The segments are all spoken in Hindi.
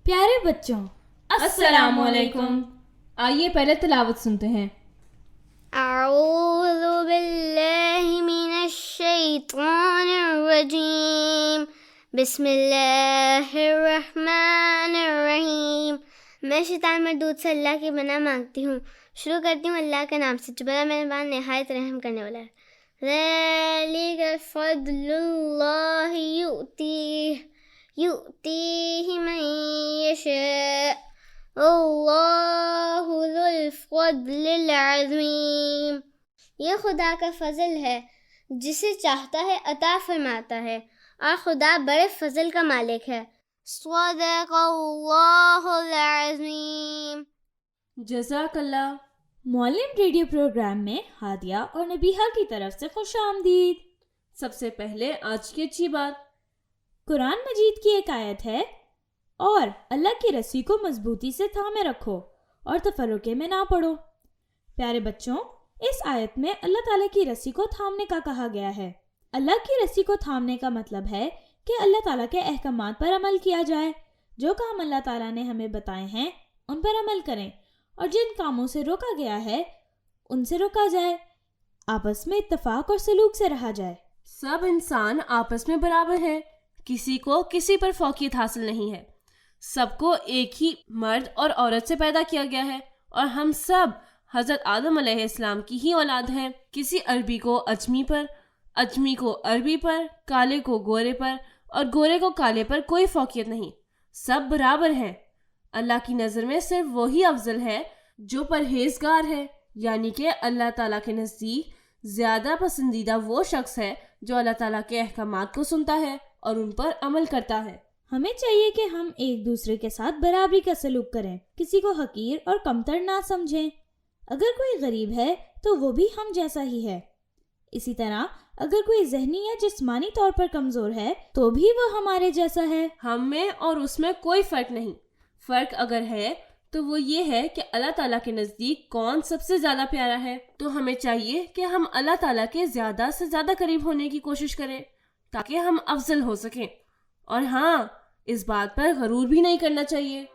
प्यारे बच्चों, अस्सलामुअलैकुम। आइए पहले तिलावत सुनते हैं। अऊज़ु बिल्लाहि मिनश शैतानिर रजीम। बिस्मिल्लाहिर रहमानिर रहीम। मैं शैतान मरदूद से अल्लाह की पनाह मांगती हूँ। शुरू करती हूँ अल्लाह के नाम से जो बड़ा मेहरबान निहायत रहम करने वाला है। ज़ालिका फ़ज़लुल्लाहि युतीहि मन यशा। अल्लाहु ज़ुल फ़ज़लिल अज़ीम। ये खुदा का फजल है, जिसे चाहता है अता फरमाता है, और खुदा बड़े फजल का मालिक है। सदक़ल्लाहुल अज़ीम। जज़ाकल्लाह। मौलिम रेडियो प्रोग्राम में हादिया और नबीहा की तरफ से खुशामदीद। सबसे पहले आज की अच्छी बात, कुरान मजीद की एक आयत है, और अल्लाह की रस्सी को मजबूती से थामे रखो और तफर्रुके में ना पड़ो। प्यारे बच्चों, इस आयत में अल्लाह ताला की रस्सी को थामने का कहा गया है। अल्लाह की रस्सी को थामने का मतलब है कि अल्लाह ताला के अहकामात पर अमल किया जाए। जो काम अल्लाह ताला ने हमें बताए हैं उन पर अमल करें, और जिन कामों से रोका गया है उनसे रोका जाए। आपस में इत्तफाक और सलूक से रहा जाए। सब इंसान आपस में बराबर हैं, किसी को किसी पर फौकियत हासिल नहीं है। सबको एक ही मर्द और औरत से पैदा किया गया है, और हम सब हजरत आदम अलैहिस्सलाम की ही औलाद हैं। किसी अरबी को अजमी पर, अजमी को अरबी पर, काले को गोरे पर और गोरे को काले पर कोई फौकियत नहीं। सब बराबर हैं। अल्लाह की नज़र में सिर्फ वही अफजल है जो परहेजगार है, यानी कि अल्लाह ताला के नज़दीक ज़्यादा पसंदीदा वो शख्स है जो अल्लाह ताला के अहकामात को सुनता है और उन पर अमल करता है। हमें चाहिए कि हम एक दूसरे के साथ बराबरी का सलूक करें, किसी को हकीर और कमतर ना समझें। अगर कोई गरीब है तो वो भी हम जैसा ही है। इसी तरह अगर कोई ज़हनी या जिस्मानी तौर पर कमज़ोर है तो भी वो हमारे जैसा है। हम में और उसमें कोई फ़र्क नहीं। फ़र्क अगर है तो वो ये है कि अल्लाह ताला के नज़दीक कौन सबसे ज़्यादा प्यारा है। तो हमें चाहिए कि हम अल्लाह ताला के ज़्यादा से ज़्यादा करीब होने की कोशिश करें ताकि हम अफजल हो सकें। और हाँ, इस बात पर गरूर भी नहीं करना चाहिए।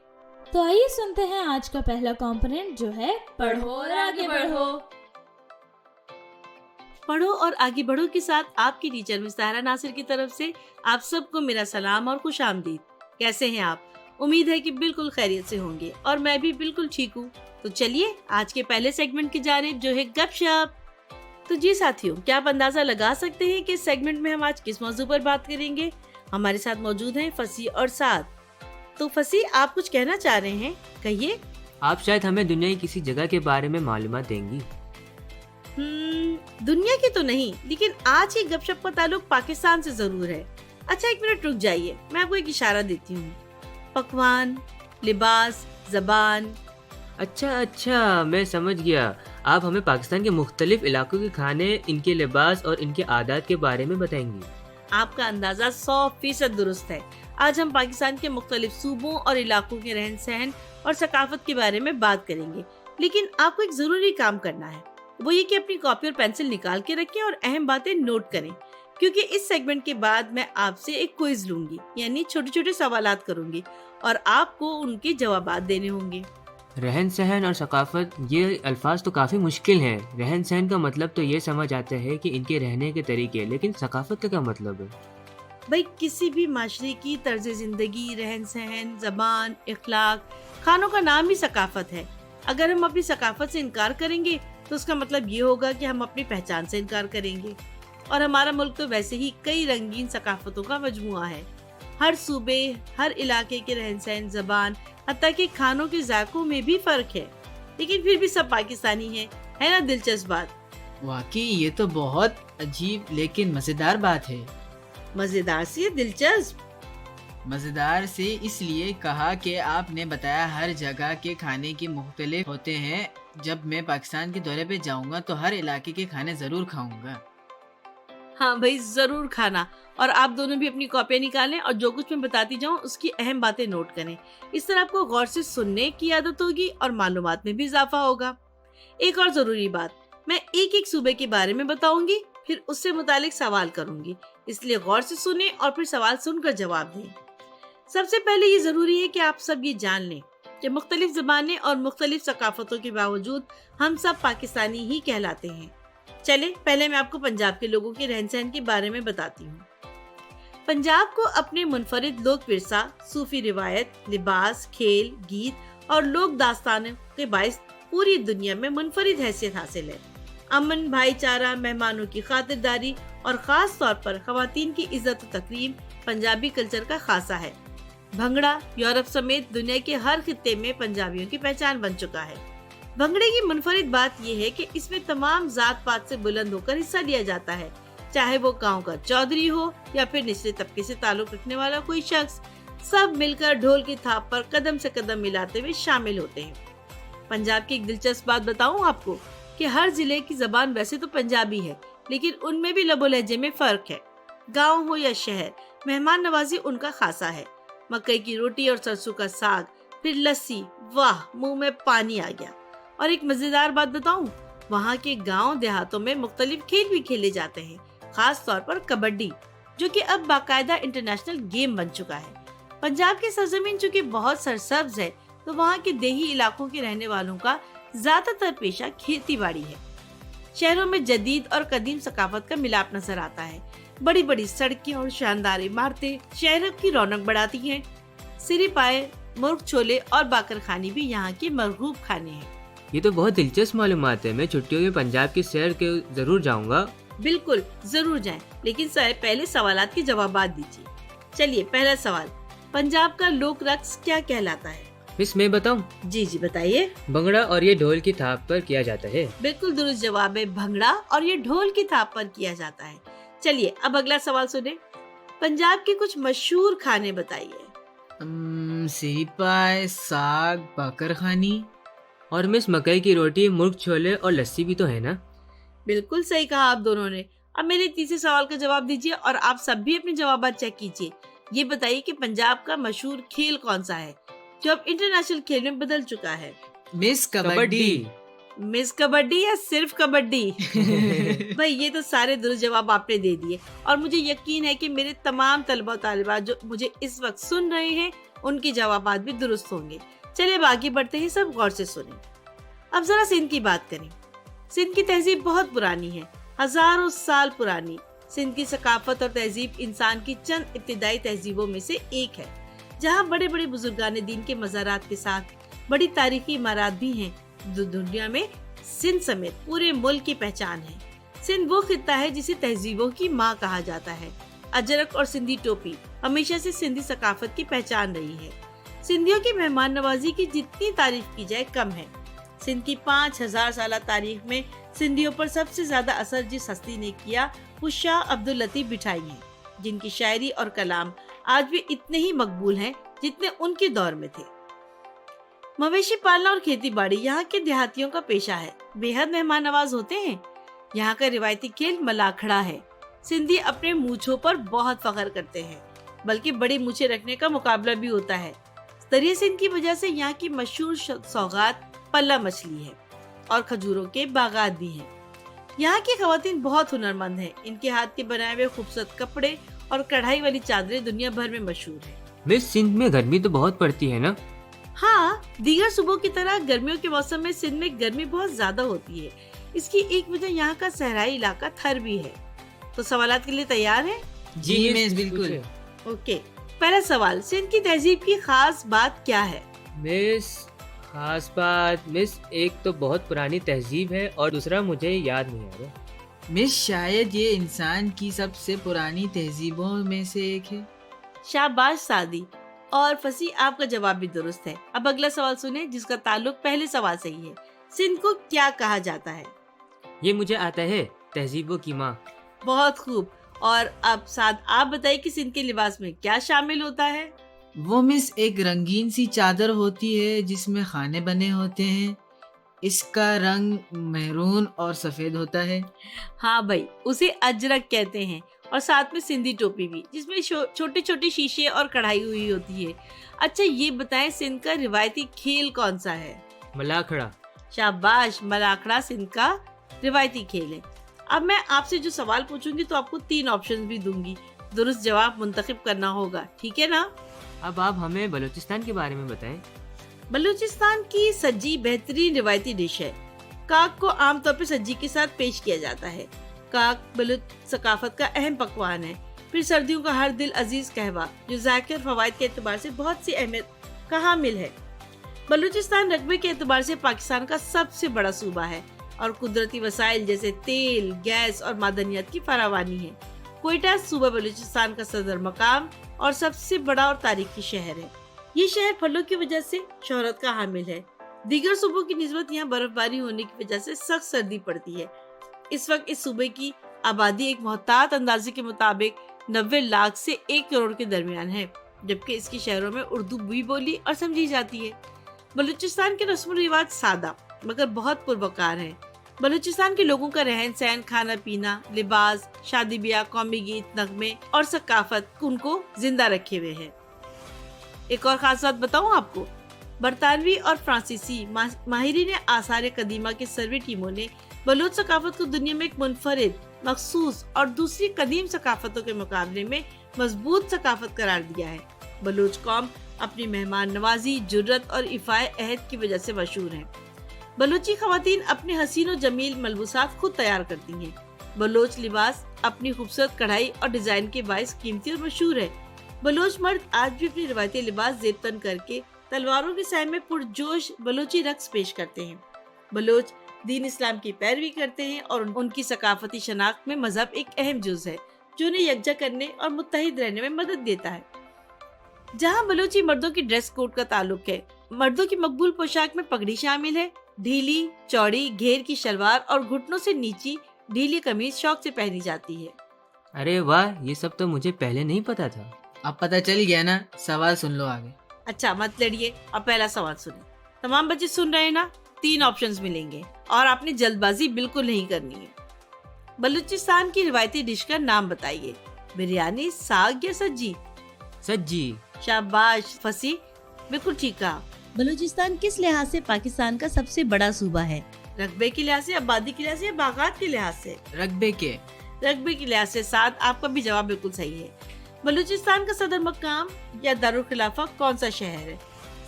तो आइए सुनते हैं आज का पहला कंपोनेंट, जो है पढ़ो और आगे बढ़ो। पढ़ो और आगे बढ़ो के साथ आपकी टीचर मिस ताहरा नासिर की तरफ से आप सबको मेरा सलाम और खुशामदीद। कैसे हैं आप? उम्मीद है कि बिल्कुल खैरियत से होंगे, और मैं भी बिल्कुल ठीक हूँ। तो चलिए आज के पहले सेगमेंट की जानिब, जो है गपशप। तो जी साथियों, क्या आप अंदाजा लगा सकते हैं कि इस सेगमेंट में हम आज किस मौजू पर बात करेंगे? हमारे साथ मौजूद हैं फसी और साद। तो फसी, आप कुछ कहना चाह रहे हैं, कहिए। आप शायद हमें दुनिया की किसी जगह के बारे में मालूमात देंगी। दुनिया की तो नहीं, लेकिन आज की गपशप का ताल्लुक पाकिस्तान से जरूर है। अच्छा, एक मिनट रुक जाइए, मैं आपको एक इशारा देती हूँ। पकवान, लिबास, जबान। अच्छा, मैं समझ गया। आप हमें पाकिस्तान के मुख्तलिफ इलाकों के खाने, इनके लिबास और इनके आदात के बारे में बताएंगी। आपका अंदाजा 100% दुरुस्त है। आज हम पाकिस्तान के मुख्तलिफ सूबों और इलाकों के रहन सहन और सकाफत के बारे में बात करेंगे। लेकिन आपको एक जरूरी काम करना है, वो ये कि अपनी कॉपी और पेंसिल निकाल के रखें और अहम बातें नोट करें, क्योंकि इस सेगमेंट के बाद मैं आपसे एक क्विज लूंगी, यानी छोटे छोटे सवालात करूंगी और आपको उनके जवाबात देने होंगे। रहन सहन और सकाफत, ये अल्फाज तो काफ़ी मुश्किल हैं। रहन सहन का मतलब तो ये समझ आता है कि इनके रहने के तरीके, लेकिन सकाफत का क्या मतलब है? भाई, किसी भी माशरे की तर्ज जिंदगी, रहन सहन, जबान, इखलाक, खानों का नाम ही सकाफत है। अगर हम अपनी सकाफत से इनकार करेंगे तो उसका मतलब ये होगा कि हम अपनी पहचान से इनकार करेंगे। और हमारा मुल्क तो वैसे ही कई रंगीन सकाफतों का मजमुआ है। हर सूबे, हर इलाके के रहन सहन, जबान, हत्ता कि खानों के जायकों में भी फर्क है, लेकिन फिर भी सब पाकिस्तानी हैं। है ना दिलचस्प बात? वाकई ये तो बहुत अजीब लेकिन मजेदार बात है। मजेदार से दिलचस्प। मजेदार से इसलिए कहा कि आपने बताया हर जगह के खाने की मुख्तलिफ होते हैं। जब मैं पाकिस्तान के दौरे पे जाऊंगा तो हर इलाके के खाने जरूर खाऊंगा। हाँ भाई, जरूर खाना। और आप दोनों भी अपनी कॉपियाँ निकालें और जो कुछ मैं बताती जाऊँ उसकी अहम बातें नोट करें। इस तरह आपको गौर से सुनने की आदत होगी और मालूमात में भी इजाफा होगा। एक और जरूरी बात, मैं एक एक सूबे के बारे में बताऊंगी, फिर उससे मुतालिक सवाल करूंगी, इसलिए गौर से सुने और फिर सवाल सुनकर जवाब दें। सबसे पहले ये जरूरी है कि आप सब ये जान लें कि मुख्तलिफ ज़बानें और मुख्तलिफ सकाफतों के बावजूद हम सब पाकिस्तानी ही कहलाते हैं। चले पहले मैं आपको पंजाब के लोगों के रहन सहन के बारे में बताती हूँ। पंजाब को अपने मुनफरिद लोक विरसा, सूफी रिवायत, लिबास, खेल, गीत और लोक दास्तानों के बाइस पूरी दुनिया में मुनफरिद हैसियत हासिल है। अमन, भाईचारा, मेहमानों की खातिरदारी और खास तौर पर खवातीन की इज्जत और तकरीम पंजाबी कल्चर का खासा है। भंगड़ा यूरोप समेत दुनिया के हर खित्ते में पंजाबियों की पहचान बन चुका है। भंगड़े की मुनफरिद बात यह है कि इसमें तमाम जात पात से बुलंद होकर हिस्सा लिया जाता है, चाहे वो गांव का चौधरी हो या फिर निचले तबके से ताल्लुक रखने वाला कोई शख्स। सब मिलकर ढोल की थाप पर कदम से कदम मिलाते हुए शामिल होते हैं। पंजाब की एक दिलचस्प बात बताऊं आपको कि हर जिले की जबान वैसे तो पंजाबी है, लेकिन उनमें भी लबो लहजे में फर्क है। गांव हो या शहर, मेहमान नवाजी उनका खासा है। मकई की रोटी और सरसों का साग, फिर लस्सी, वाह मुंह में पानी आ गया। और एक मजेदार बात बताऊं, वहाँ के गांव देहातों में मुख्तलिफ खेल भी खेले जाते हैं, खास तौर पर कबड्डी, जो कि अब बाकायदा इंटरनेशनल गेम बन चुका है। पंजाब की सरजमीन चूँकि बहुत सरसब्ज है, तो वहाँ के देही इलाकों के रहने वालों का ज्यादातर पेशा खेती बाड़ी है। शहरों में जदीद और कदीम सकाफत का मिलाप नजर आता है। बड़ी बड़ी सड़कें और शानदार इमारतें शहर की रौनक बढ़ाती हैं। सिरी पाए, मुर्ग छोले और बाकर खानी भी यहाँ के मरगूब खाने हैं। ये तो बहुत दिलचस्प मालूमात है। मैं छुट्टियों में पंजाब की सैर के जरूर जाऊंगा। बिल्कुल जरूर जाएं, लेकिन सर पहले सवालात के जवाब दीजिए। चलिए पहला सवाल, पंजाब का लोक रक्स क्या कहलाता है? मिस मैं बताऊं? जी जी बताइए। भंगड़ा और ये ढोल की थाप पर किया जाता है। बिल्कुल दुरुस्त जवाब है, भंगड़ा और ये ढोल की थाप पर किया जाता है। चलिए अब अगला सवाल सुने। पंजाब के कुछ मशहूर खाने बताइए। सिरी पाए, साग, बाकर खानी। और मिस मकई की रोटी, मुर्ग छोले और लस्सी भी तो है ना? बिल्कुल सही कहा आप दोनों ने। अब मेरे तीसरे सवाल का जवाब दीजिए और आप सब भी अपने जवाब चेक कीजिए। ये बताइए कि पंजाब का मशहूर खेल कौन सा है जो अब इंटरनेशनल खेल में बदल चुका है? मिस कबड्डी। मिस कबड्डी या सिर्फ कबड्डी? भाई ये तो सारे दुरुस्त जवाब आपने दे दिए और मुझे यकीन है कि मेरे तमाम तलबा तालिबात जो मुझे इस वक्त सुन रहे हैं उनके जवाब भी दुरुस्त होंगे। चलिए आगे बढ़ते हैं, सब गौर से सुने। अब जरा सिंध की बात करें। सिंध की तहजीब बहुत पुरानी है, हजारों साल पुरानी। सिंध की सकाफत और तहजीब इंसान की चंद इब्तिदाई तहजीबों में से एक है, जहाँ बड़े बड़े बुजुर्गान दीन के मज़ारात के साथ बड़ी तारीखी इमारत भी हैं, जो दुनिया में सिंध समेत पूरे मुल्क की पहचान है। सिंध वो खित्ता है जिसे तहजीबों की माँ कहा जाता है। अजरक और सिंधी टोपी हमेशा से सिंधी सकाफत की पहचान रही है। सिंधियों की मेहमान नवाजी की जितनी तारीफ की जाए कम है। सिंध की 5000 साल तारीख में सिंधियों पर सबसे ज्यादा असर जिस हस्ती ने किया वो शाह अब्दुल लतीफ बिठाई है, जिनकी शायरी और कलाम आज भी इतने ही मकबूल हैं जितने उनके दौर में थे। मवेशी पालना और खेती बाड़ी यहाँ के देहातियों का पेशा है, बेहद मेहमान नवाज होते हैं। यहाँ का रिवायती खेल मलाखड़ा है। सिंधी अपने मूछों पर बहुत फख्र करते हैं, बल्कि बड़ी मूछें रखने का मुकाबला भी होता है। दरिया सिंध की वजह से यहाँ की मशहूर सौगात पल्ला मछली है और खजूरों के बागात भी हैं। यहाँ की खवातीन बहुत हुनरमंद हैं। इनके हाथ के बनाए हुए खूबसूरत कपड़े और कढ़ाई वाली चादरें दुनिया भर में मशहूर है। मिस सिंध में गर्मी तो बहुत पड़ती है ना? हाँ, दीगर सूबों की तरह गर्मियों के मौसम में सिंध में गर्मी बहुत ज्यादा होती है। इसकी एक वजह यहाँ का सहराई इलाका थर भी है। तो सवालात के लिए तैयार हैं? जी मिस बिल्कुल। ओके, पहला सवाल, सिंध की तहजीब की खास बात क्या है? मिस खास बात, मिस एक तो बहुत पुरानी तहजीब है और दूसरा मुझे याद नहीं आ रहा। मिस शायद ये इंसान की सबसे पुरानी तहजीबों में से एक है। शाबाश सादी और फसी, आपका जवाब भी दुरुस्त है। अब अगला सवाल सुने जिसका ताल्लुक पहले सवाल से ही है। सिंध को क्या कहा जाता है? ये मुझे आता है, तहजीबों की माँ। बहुत खूब। और अब साद आप बताइए कि सिंध के लिबास में क्या शामिल होता है? वो मिस एक रंगीन सी चादर होती है जिसमें खाने बने होते हैं। इसका रंग महरून और सफेद होता है। हाँ भाई, उसे अजरक कहते हैं। और साथ में सिंधी टोपी भी, जिसमें छोटे छोटे शीशे और कढ़ाई हुई होती है। अच्छा ये बताएं, सिंध का रिवायती खेल कौन सा है? मलाखड़ा। शाबाश, मलाखड़ा सिंध का रिवायती खेल है। अब मैं आपसे जो सवाल पूछूंगी तो आपको 3 ऑप्शन भी दूंगी, दुरुस्त जवाब मुंतखब करना होगा, ठीक है ना? अब आप हमें बलूचिस्तान के बारे में बताएं। बलूचिस्तान की सज्जी बेहतरीन रिवायती डिश है। काक को आमतौर पर सज्जी के साथ पेश किया जाता है। काक बलूच सकाफत का अहम पकवान है। फिर सर्दियों का हर दिल अजीज कहवा, जो जायके और फवायद के एतबार से बहुत सी अहमियत का हामिल है। बलूचिस्तान रकबे के एतबार से पाकिस्तान का सबसे बड़ा सूबा है और कुदरती वसाइल जैसे तेल, गैस और मादनियात की फरावानी है। क्वेटा सूबा बलूचिस्तान का सदर मकाम और सबसे बड़ा और तारीखी शहर है। ये शहर फलों की वजह से शोहरत का हामिल है। दीगर सूबों की निस्बत यहाँ बर्फबारी होने की वजह से सख्त सर्दी पड़ती है। इस वक्त इस सूबे की आबादी एक मोहतात अंदाजे के मुताबिक 90 लाख से 1 करोड़ के दरमियान है, जबकि इसके शहरों में उर्दू भी बोली और समझी जाती है। बलूचिस्तान के रस्म रिवाज सादा मगर बहुत पुरवकार है। बलूचिस्तान के लोगों का रहन सहन, खाना पीना, लिबास, शादी ब्याह, कौमी गीत, नगमे और सकाफत उनको जिंदा रखे हुए है। एक और खास बात बताऊं आपको, बरतानवी और फ्रांसीसी माहिरीन आसार कदीमा के सर्वे टीमों ने बलूच सकाफत को दुनिया में एक मुनफरिद, मखसूस और दूसरी कदीम सकाफतों के मुकाबले में मजबूत सकाफत करार दिया है। बलूच कौम अपनी मेहमान नवाजी, जुर्रत और इफ़ाए अहद की वजह से मशहूर है। बलूची खवातीन अपने हसीन और जमील मलबूसात खुद तैयार करती हैं। बलोच लिबास अपनी खूबसूरत कढ़ाई और डिजाइन के बाइस कीमती और मशहूर है। बलोच मर्द आज भी अपनी रिवायती लिबास जेबतन करके तलवारों के साय में पुरजोश बलोची रक्स पेश करते हैं। बलोच दीन इस्लाम की पैरवी करते हैं और उनकी सकाफती शनाख्त में मजहब एक अहम जुज है, जो उन्हें यकजा करने और मुत्तहिद रहने में मदद देता है। जहाँ बलोची मर्दों की ड्रेस कोड का ताल्लुक है, मर्दों की मकबूल पोशाक में पगड़ी शामिल है। ढीली चौड़ी घेर की शलवार और घुटनों से नीची ढीली कमीज शौक से पहनी जाती है। अरे वाह, ये सब तो मुझे पहले नहीं पता था। अब पता चल गया ना। सवाल सुन लो आगे। अच्छा, मत लड़िए और पहला सवाल सुने। तमाम बच्चे सुन रहे हैं ना? 3 ऑप्शंस मिलेंगे और आपने जल्दबाजी बिल्कुल नहीं करनी है। बलूचिस्तान की रिवायती डिश का नाम बताइए। बिरयानी, साग या सज्जी? सज्जी। शाबाश फसी, बिल्कुल ठीक कहा। बलूचिस्तान किस लिहाज से पाकिस्तान का सबसे बड़ा सूबा है? रकबे के लिहाज से, आबादी के लिहाज से या बागात के लिहाज से? रकबे के लिहाज से। 7, आपका भी जवाब बिल्कुल सही है। बलूचिस्तान का सदर मकाम या दारुल खिलाफा कौन सा शहर है?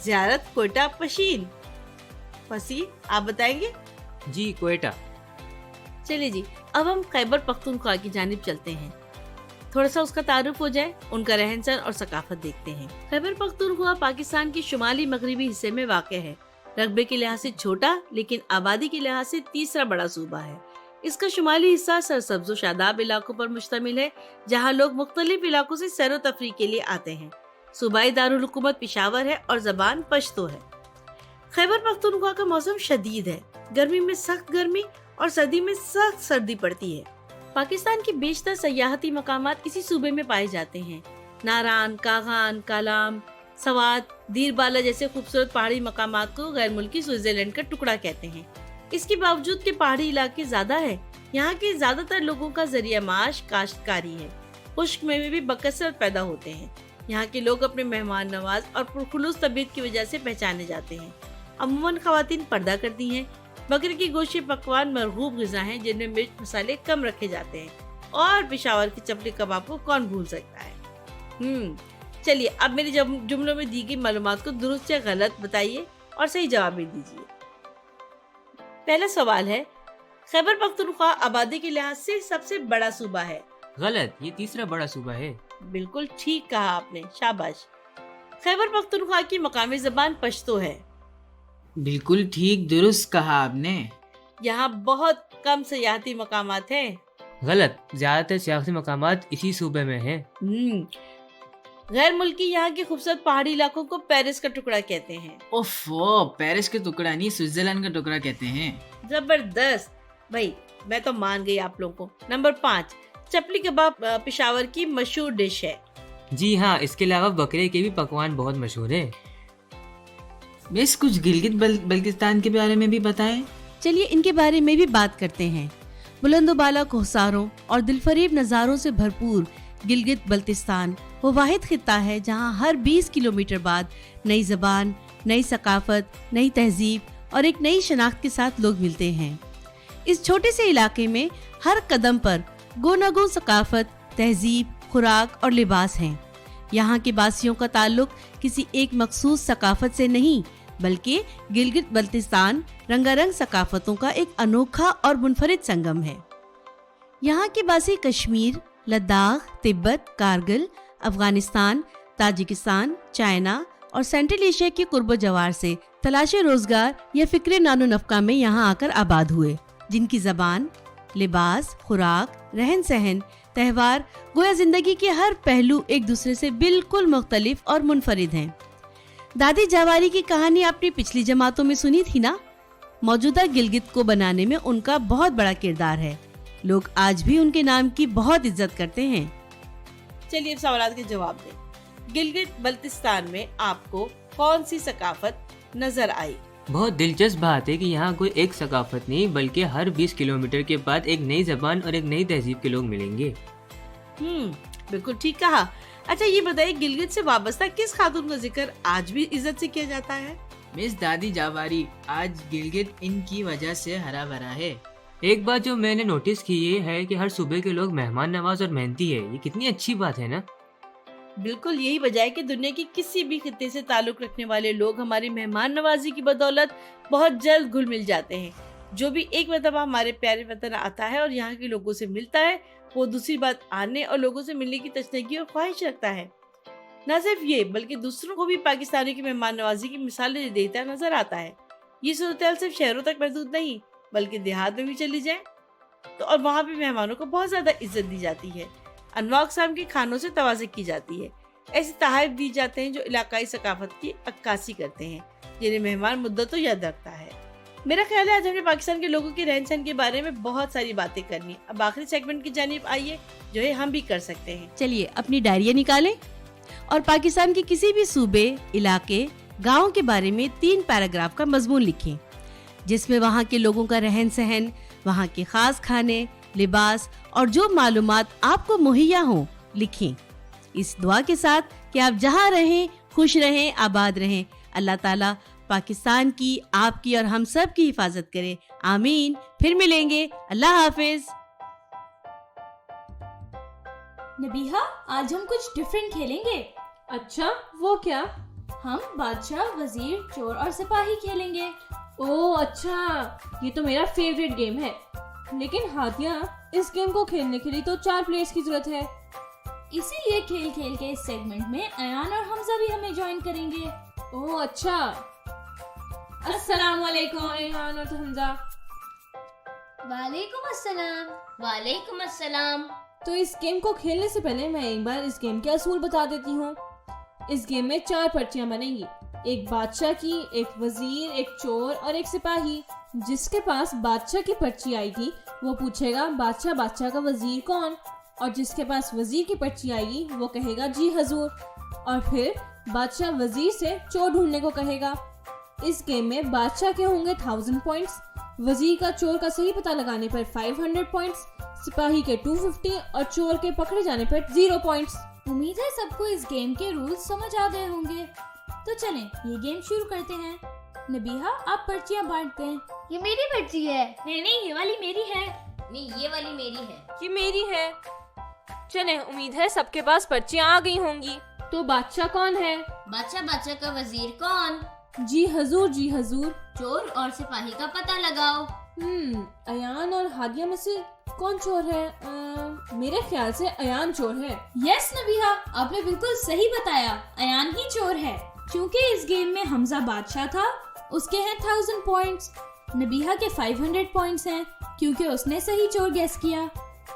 ज़ियारत, क्वेटा, पशीन? फसी, आप बताएंगे? जी, क्वेटा। चलिए जी, अब हम खैबर पख्तूनख्वा की जानिब चलते हैं। थोड़ा सा उसका तारुफ हो जाए, उनका रहन सहन और सकाफत देखते हैं। खैबर पख्तूनख्वा पाकिस्तान के शुमाली मगरबी हिस्से में वाक़ है। रकबे के लिहाज से छोटा लेकिन आबादी के लिहाज से तीसरा बड़ा सूबा है। इसका शुमाली हिस्सा सरसब्ज़ शादाब इलाकों पर मुश्तमिल है, जहाँ लोग मुख्तलिफ इलाकों से सैर व तफरीह के लिए आते हैं। सूबाई दारुल हुकूमत पिशावर है और ज़बान पश्तो है। खैबर पख्तूनख्वा का मौसम शदीद है। गर्मी में सख्त गर्मी और सर्दी में सख्त सर्दी पड़ती है। पाकिस्तान के बेशतर सयाहती मकामात इसी सूबे में पाए जाते हैं। नारान, कागान, कालाम, सवात, दीरबाला जैसे खूबसूरत पहाड़ी मकामात को गैर मुल्की स्विट्जरलैंड का टुकड़ा कहते हैं। इसके बावजूद के पहाड़ी इलाके ज्यादा है। यहाँ के ज्यादातर लोगों का जरिया माश काश्तकारी है। खुश्क मेवे भी बकसरत पैदा होते हैं। यहाँ के लोग अपने मेहमान नवाज और पुरखुलूस तबीयत की वजह से पहचाने जाते हैं। अमूमन खवातीन पर्दा करती हैं। बकरे की गोश्त के पकवान मरगूब ग़िज़ा हैं, जिनमें मिर्च मसाले कम रखे जाते हैं। और पेशावर की चपली कबाब को कौन भूल सकता है। चलिए, अब मेरे जुमलों में दी गई मालूमात को दुरुस्त या गलत बताइए और सही जवाब भी दीजिए। पहला सवाल है, खैबर पख्तूनख्वा आबादी के लिहाज से सबसे बड़ा सूबा है। गलत, ये तीसरा बड़ा सूबा है। बिल्कुल ठीक कहा आपने, शाबाश। खैबर पख्तूनख्वा की मकामी ज़बान पश्तो है। बिल्कुल ठीक, दुरुस्त कहा आपने। यहाँ बहुत कम सयाहती मकामात हैं। गलत, ज्यादातर सियासी मकामात इसी सूबे में हैं। गैर मुल्की यहाँ के खूबसूरत पहाड़ी इलाकों को पेरिस का टुकड़ा कहते हैं। ओफो, पेरिस के टुकड़ा नहीं, स्विट्जरलैंड का टुकड़ा कहते हैं। जबरदस्त भाई, मैं तो मान गई आप लोगों को। नंबर 5, चपली कबाब पेशावर की मशहूर डिश है। जी हाँ, इसके अलावा बकरे के भी पकवान बहुत मशहूर है। बस कुछ गिलगित बल्तिस्तान के बारे में भी बताएं। चलिए इनके बारे में भी बात करते हैं। बुलंदोबाला कोहसारों और दिलफरीब नज़ारों से भरपूर गिलगित बल्तिस्तान वो वाहिद खित्ता है जहां हर 20 किलोमीटर बाद नई ज़बान, नई सकाफत, नई तहजीब और एक नई शनाख्त के साथ लोग मिलते हैं। इस छोटे से इलाके में हर कदम पर गो न गो सकाफत, तहजीब, खुराक और लिबास हैं। यहाँ के बासियों का ताल्लुक किसी एक मखसूस सकाफत से नहीं बल्कि गिलगित बल्तिस्तान रंगारंग सकाफतों का एक अनोखा और मुनफरिद संगम है। यहाँ के बासी कश्मीर, लद्दाख, तिब्बत, कारगिल, अफगानिस्तान, ताजिकिस्तान, चाइना और सेंट्रल एशिया के कुर्ब जवार से तलाशे रोजगार या फिक्रे नानो नफका में यहाँ आकर आबाद हुए, जिनकी जबान, लिबास, खुराक, रहन सहन, त्योहार, गोया जिंदगी के हर पहलू एक दूसरे से बिल्कुल मुख्तलिफ और मुनफरिद हैं। दादी जावारी की कहानी आपने पिछली जमातों में सुनी थी ना। मौजूदा गिलगित को बनाने में उनका बहुत बड़ा किरदार है। लोग आज भी उनके नाम की बहुत इज्जत करते हैं। चलिए अब सवाल के जवाब दें। गिलगित बल्तिस्तान में आपको कौन सी सकाफत नजर आई? बहुत दिलचस्प बात है कि यहाँ कोई एक सकाफत नहीं बल्कि हर 20 किलोमीटर के बाद एक नई जबान और एक नई तहजीब के लोग मिलेंगे। बिल्कुल ठीक कहा। अच्छा ये बताइए, गिलगित से वाबस्ता किस खातून का जिक्र आज भी इज्जत से किया जाता है? मिस दादी जावारी, आज गिलगित इनकी वजह से हरा भरा है। एक बात जो मैंने नोटिस की ये है कि हर सूबे के लोग मेहमान नवाज और मेहनती है। ये कितनी अच्छी बात है ना। बिल्कुल यही वजह है कि दुनिया के किसी भी खित्ते से ताल्लुक रखने वाले लोग हमारी मेहमान नवाजी की बदौलत बहुत जल्द घुल मिल जाते हैं। जो भी एक मरतबा हमारे प्यारे वतन आता है और यहाँ के लोगों से मिलता है, वो दूसरी बात आने और लोगों से मिलने की तशनगी और ख्वाहिश रखता है। न सिर्फ ये बल्कि दूसरों को भी पाकिस्तानियों की मेहमान नवाजी की मिसालें देता नजर आता है। ये सूरत सिर्फ शहरों तक महदूद नहीं बल्कि देहात में भी चली जाए तो और वहाँ भी मेहमानों को बहुत ज्यादा इज्जत दी जाती है। अनवाक अक़साम के खानों से तवाज़ुन की जाती है। ऐसे तोहफ़े दी जाते हैं जो इलाकाई सकाफत की अक्कासी करते हैं, जिन्हें मेहमान मुद्दतों याद रखता है। मेरा ख्याल है आज हमने पाकिस्तान के लोगों के रहन सहन के बारे में बहुत सारी बातें करनी। अब आखिरी सेगमेंट की जानिब आइए, जो है हम भी कर सकते हैं। चलिए अपनी डायरिया निकालें और पाकिस्तान के किसी भी सूबे, इलाके, गाँव के बारे में 3 पैराग्राफ का मजमून लिखें, जिसमें वहाँ के लोगों का रहन सहन, वहाँ के खास खाने, लिबास और जो मालूमात आपको मुहैया हो लिखें। इस दुआ के साथ कि आप जहाँ रहें खुश रहें, आबाद रहें। अल्लाह ताला पाकिस्तान की, आपकी और हम सब की हिफाजत करे। आमीन। फिर मिलेंगे। अल्लाह हाफिज। नबीहा, आज हम कुछ डिफरेंट खेलेंगे। अच्छा, वो क्या? हम बादशाह, वजीर, चोर और सिपाही खेलेंगे। ओह अच्छा, ये तो मेरा फेवरेट गेम है। लेकिन हादिया, इस गेम को खेलने के लिए तो 4 प्लेयर्स की जरूरत है। इसीलिए खेल खेल के इस सेगमेंट में अयान और हमजा भी हमें ज्वाइन करेंगे। ओह अच्छा। अस्सलाम वालेकुम अयान और हमजा। वालेकुम अस्सलाम। वालेकुम अस्सलाम। तो इस गेम को खेलने से पहले मैं एक बार इस गेम के असूल बता देती हूँ। इस गेम में 4 पर्चियां बनेंगी, एक बादशाह की, एक वजीर, एक चोर और एक सिपाही। जिसके पास बादशाह की पर्ची आएगी वो पूछेगा बादशाह का वजीर कौन, और जिसके पास वजीर की पर्ची आएगी वो कहेगा जी हजूर, और फिर बादशाह वजीर से चोर ढूंढने को कहेगा। इस गेम में बादशाह के होंगे 1000 पॉइंट्स, वजीर का चोर का सही पता लगाने पर 500 पॉइंट्स, सिपाही के 250 और चोर के पकड़े जाने पर 0 पॉइंट्स। उम्मीद है सबको इस गेम के रूल्स समझ आ गए होंगे। तो चलें ये गेम शुरू करते हैं। नबीहा, आप पर्चियां बांटते हैं। ये मेरी पर्ची है। नहीं, ये वाली मेरी है। नहीं, ये वाली मेरी है। ये मेरी है। चलें, उम्मीद है सबके पास पर्चियां आ गई होंगी। तो बादशाह कौन है? बादशाह का वजीर कौन? जी हजूर, जी हजूर। चोर और सिपाही का पता लगाओ। अयान और हादिया में से कौन चोर है? मेरे ख्याल से अयान चोर है। यस नबीहा, आपने बिल्कुल सही बताया, अयान ही चोर है। क्योंकि इस गेम में हमजा बादशाह था, उसके हैं 1000 पॉइंट्स। नबीहा के 500 पॉइंट्स हैं क्योंकि उसने सही चोर गेस किया,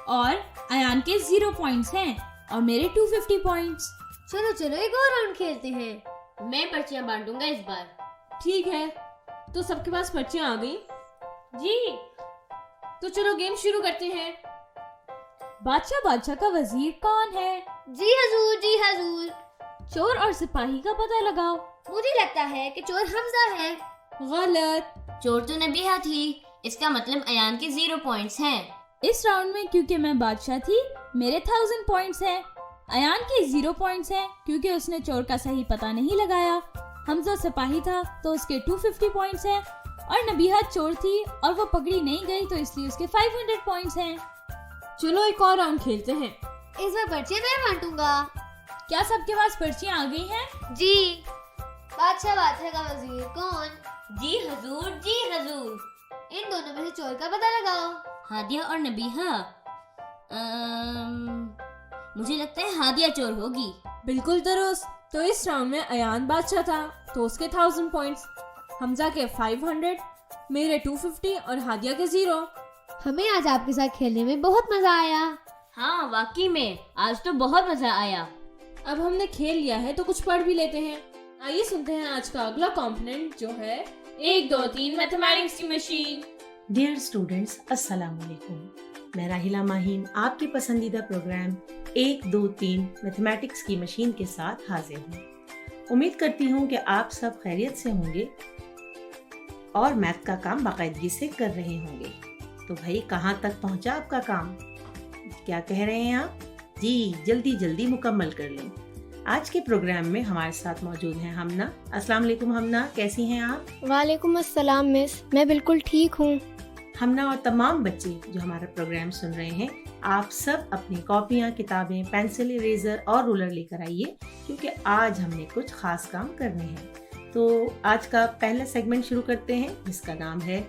और अयान के 0 पॉइंट्स हैं और मेरे 250 पॉइंट्स। चलो एक और राउंड खेलते हैं। मैं पर्चियां बांटूंगा इस बार। ठीक है, तो सबके पास पर्चियां आ गई? जी। तो चलो गेम शुरू करते हैं। बादशाह का वजीर कौन है? जी हजूर, जी हजूर। चोर और सिपाही का पता लगाओ। मुझे लगता है कि चोर हमजा है। गलत। चोर तो नबीहा थी, इसका मतलब अयान के 0 पॉइंट्स हैं। इस राउंड में क्योंकि मैं बादशाह थी, मेरे 1000 पॉइंट्स हैं। अयान के 0 पॉइंट्स हैं क्योंकि उसने चोर का सही पता नहीं लगाया। हमजा सिपाही था तो उसके 250 पॉइंट्स हैं, और नबीहा चोर थी और वो पकड़ी नहीं गई तो इसलिए उसके 500 पॉइंट्स हैं। चलो एक और राउंड खेलते हैं। इस बार पर्ची मैं बांटूंगा। क्या सबके पास पर्चियाँ आ गई हैं? जी। बादशाह का वजीर कौन? जी हजूर। इन दोनों में से चोर का पता लगाओ। हादिया और नबीहा। मुझे लगता है हादिया चोर होगी। बिल्कुल दुरुस्त। तो इस राउंड में अयान बादशाह था तो उसके 1000 पॉइंट्स, हमजा के 500, मेरे 250 और हादिया के 0। हमें आज आपके साथ खेलने में बहुत मजा आया। हाँ वाकई में आज तो बहुत मजा आया। अब हमने खेल लिया है तो कुछ पढ़ भी लेते हैं। आइए सुनते हैं आज का अगला कॉम्पोनेंट जो है 1 2 3 मैथमेटिक्स की मशीन। डियर स्टूडेंट्स, अस्सलाम वालेकुम। मैं राहिला माहीन आपके पसंदीदा प्रोग्राम 1 2 3 मैथमेटिक्स की मशीन के साथ हाजिर हूँ। उम्मीद करती हूँ कि आप सब खैरियत से होंगे और मैथ का काम बाकायदगी से कर रहे होंगे। तो भाई कहाँ तक पहुँचा आपका काम? क्या कह रहे हैं आप? जी जल्दी मुकम्मल कर लें। आज के प्रोग्राम में हमारे साथ मौजूद हैं हमना। अस्सलाम वालेकुम हमना, कैसी हैं आप? वालेकुम अस्सलाम मिस, मैं बिल्कुल ठीक हूँ। हमना और तमाम बच्चे जो हमारा प्रोग्राम सुन रहे हैं, आप सब अपनी कॉपियाँ, किताबें, पेंसिल, इरेजर और रूलर लेकर आइए क्योंकि आज हमने कुछ खास काम करने हैं। तो आज का पहला सेगमेंट शुरू करते हैं जिसका नाम है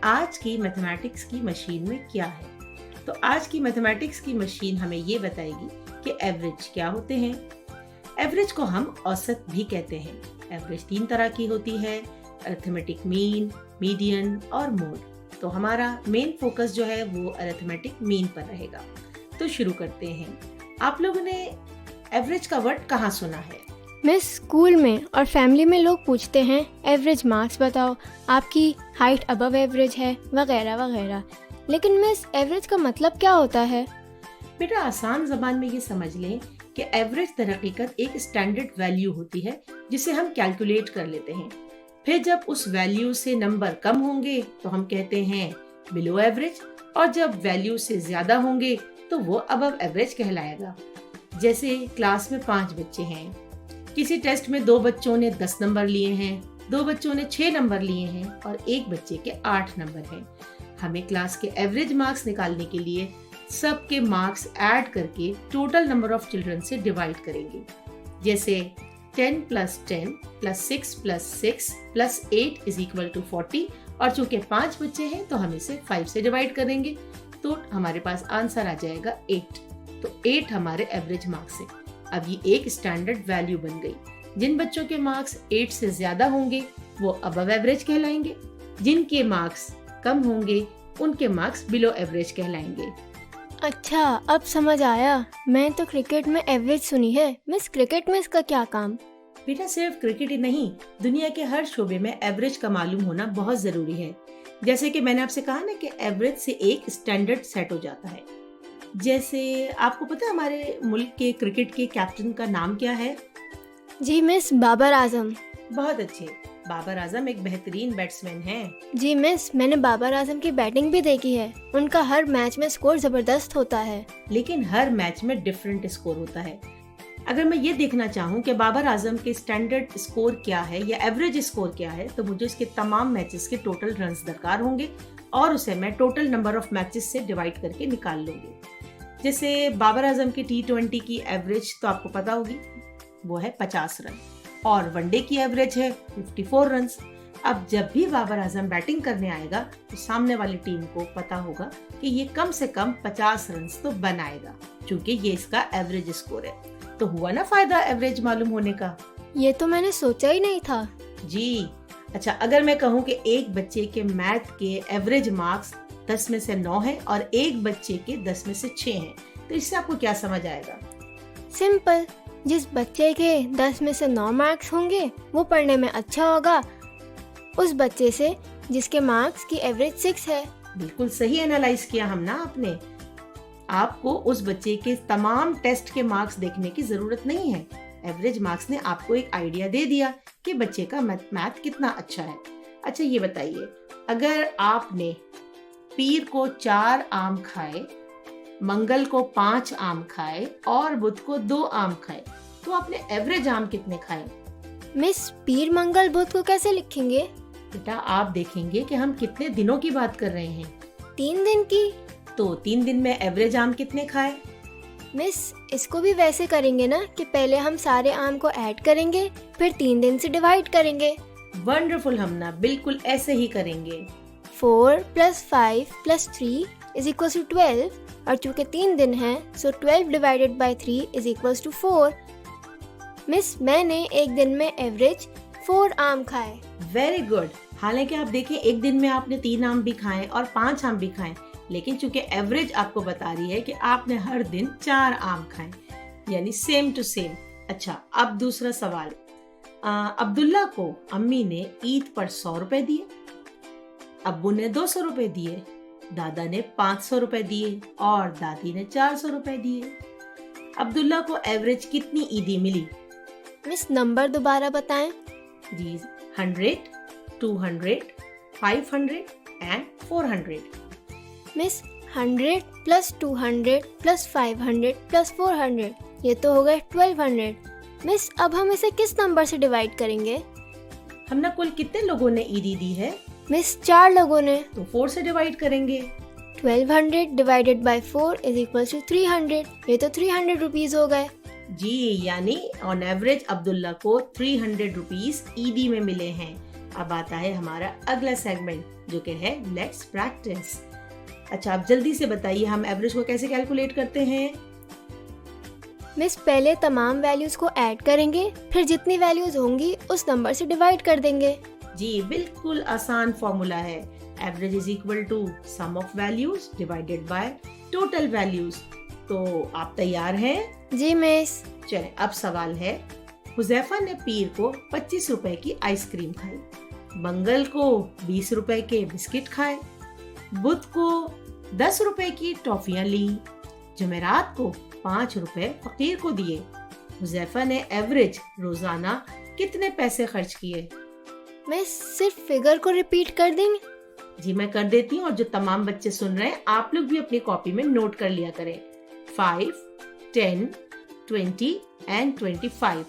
आज की मैथमेटिक्स की मशीन में क्या है। तो आज की मैथमेटिक्स की मशीन हमें ये बताएगी कि एवरेज क्या होते हैं। एवरेज को हम औसत भी कहते हैं। एवरेज 3 तरह की होती है, अरिथमेटिक मीन, मीडियन और मोड। तो हमारा मेन फोकस जो है वो अरिथमेटिक मीन पर रहेगा। तो शुरू करते हैं। आप लोगों ने एवरेज का वर्ड कहाँ सुना है? मिस, स्कूल में और फैमिली में लोग पूछते हैं एवरेज मार्क्स बताओ, आपकी हाइट अबव एवरेज है, वगैरह वगैरह। लेकिन मिस, एवरेज का मतलब क्या होता है? बेटा आसान जबान में ये समझ लें कि एवरेज दरहकीकत एक स्टैंडर्ड वैल्यू होती है जिसे हम कैलकुलेट कर लेते हैं। फिर जब उस वैल्यू से नंबर कम होंगे तो हम कहते हैं बिलो एवरेज, और जब वैल्यू से ज्यादा होंगे तो वो अबव एवरेज कहलाएगा। जैसे क्लास में 5 बच्चे हैं, किसी टेस्ट में 2 बच्चों ने 10 नंबर लिए हैं, 2 बच्चों ने 6 नंबर लिए हैं और 1 बच्चे के 8 नंबर हैं। हमें क्लास के एवरेज मार्क्स निकालने के लिए सबके मार्क्स ऐड करके टोटल नंबर ऑफ चिल्ड्रन से डिवाइड करेंगे। जैसे 10 + 10 + 6 + 6 + 8 = 40, और चूंकि 5 बच्चे हैं तो हम इसे 5 से डिवाइड करेंगे तो हमारे पास आंसर आ जाएगा 8। तो 8 हमारे एवरेज मार्क्स है। अब ये एक स्टैंडर्ड वैल्यू बन गई। जिन बच्चों के मार्क्स 8 से ज्यादा होंगे वो अबव एवरेज कहलाएंगे, जिनके मार्क्स कम होंगे उनके मार्क्स बिलो एवरेज कहलाएंगे। अच्छा, अब समझ आया। मैं तो क्रिकेट में एवरेज सुनी है। मिस, क्रिकेट में इसका क्या काम? बेटा सिर्फ क्रिकेट ही नहीं, दुनिया के हर शोबे में एवरेज का मालूम होना बहुत जरूरी है। जैसे कि मैंने आपसे कहा ना कि एवरेज से एक स्टैंडर्ड सेट हो जाता है। जैसे आपको पता है हमारे मुल्क के क्रिकेट के कैप्टन का नाम क्या है? जी मिस, बाबर आजम। बहुत अच्छे, बाबर आजम एक बेहतरीन बैट्समैन हैं। जी मिस, मैंने बाबर आजम की बैटिंग भी देखी है। उनका हर मैच में स्कोर जबरदस्त होता है। लेकिन हर मैच में डिफरेंट स्कोर होता है। अगर मैं ये देखना चाहूँ कि बाबर आजम के स्टैंडर्ड स्कोर क्या है या एवरेज स्कोर क्या है, तो मुझे उसके तमाम मैचेस के टोटल रन्स दरकार होंगे और उसे मैं टोटल नंबर ऑफ मैचेस से डिवाइड करके निकाल लूंगी। जैसे बाबर आजम की T20 की एवरेज तो आपको पता होगी, वो है 50 रन और वनडे की एवरेज है 54 रन। अब जब भी बाबर आजम बैटिंग करने आएगा तो सामने वाली टीम को पता होगा कि ये कम से कम 50 रन तो बनाएगा, क्योंकि ये इसका एवरेज स्कोर है। तो हुआ ना फायदा एवरेज मालूम होने का। ये तो मैंने सोचा ही नहीं था। जी अच्छा, अगर मैं कहूँ कि एक बच्चे के मैथ के एवरेज मार्क्स 10 में से 9 है और एक बच्चे के 10 में से 6 हैं, तो इससे आपको क्या समझ आएगा? सिंपल, जिस बच्चे के 10 में से 9 मार्क्स होंगे वो पढ़ने में अच्छा होगा उस बच्चे से जिसके मार्क्स की एवरेज 6 है। बिल्कुल सही एनालाइज किया हम ना आपने। आपको उस बच्चे के तमाम टेस्ट के मार्क्स देखने की जरूरत नहीं है। एवरेज मार्क्स ने आपको एक आइडिया दे दिया कि बच्चे का मैथ कितना अच्छा है। अच्छा ये बताइए, अगर आपने पीर को 4 आम खाए, मंगल को 5 आम खाए और बुध को 2 आम खाए, तो आपने एवरेज आम कितने खाए? मिस, पीर मंगल बुध को कैसे लिखेंगे? बेटा आप देखेंगे कि हम कितने दिनों की बात कर रहे हैं। 3 दिन की। तो 3 दिन में एवरेज आम कितने खाए? मिस, इसको भी वैसे करेंगे ना कि पहले हम सारे आम को ऐड करेंगे, फिर 3 दिन से डिवाइड करेंगे। वंडरफुल हमना, बिल्कुल ऐसे ही करेंगे। 4 + 5 + 3 = 12 और चूंकि 3 दिन हैं सो 12 डिवाइडेड बाय 3 = 4। मिस, मैंने एक दिन में एवरेज 4 आम खाए। Very good. हालांकि आप देखिए एक दिन में आपने 3 आम भी खाए और 5 आम भी खाए, लेकिन चूंकि एवरेज आपको बता रही है कि आपने हर दिन 4 आम खाए, यानी सेम टू सेम। अच्छा, अब दूसरा सवाल। अब्दुल्ला को अम्मी ने ईद पर 100 रुपए दिए, अब्बू ने 200 रुपए दिए, दादा ने 500 रुपए दिए और दादी ने 400 रुपए दिए। अब्दुल्ला को एवरेज कितनी ईदी मिली? मिस, नंबर दोबारा बताएं। जी, 100, 200, 500 एंड 400। मिस, 100 + 200 + 500 + 400, ये तो हो गए 1200। मिस, अब हम इसे किस नंबर से डिवाइड करेंगे? हमने कुल कितने लोगों ने ईदी दी है? मिस, 4 लोगों ने। तो 4 से डिवाइड करेंगे। 1200 डिवाइडेड बाय 4 = 300, ये तो 300 रुपीज हो गए। जी, यानी ऑन एवरेज अब्दुल्ला को 300 रुपीज ईदी में मिले हैं। अब आता है हमारा अगला सेगमेंट जो कि है लेट्स प्रैक्टिस। अच्छा, आप जल्दी से बताइए हम एवरेज को कैसे कैलकुलेट करते हैं? मिस, पहले तमाम वैल्यूज को ऐड करेंगे, फिर जितनी वैल्यूज होंगी उस नंबर से डिवाइड कर देंगे। जी, बिल्कुल आसान फॉर्मूला है। Average is equal to sum of values divided by total values. तो आप तैयार हैं? जी मिस। चलें, अब सवाल है। हुजैफा ने पीर को 25 रुपए की आइसक्रीम खाई, मंगल को 20 रुपए के बिस्किट खाए, बुध को 10 रुपए की टॉफियां ली, जमेरात को 5 रुपए फकीर को दिए। हुजैफा ने एवरेज रोजाना कितने पैसे खर्च किए? मिस, सिर्फ फिगर को रिपीट कर देंगे? जी, मैं कर देती हूँ, और जो तमाम बच्चे सुन रहे हैं आप लोग भी अपनी कॉपी में नोट कर लिया करें। 5, 10, 20 एंड 25।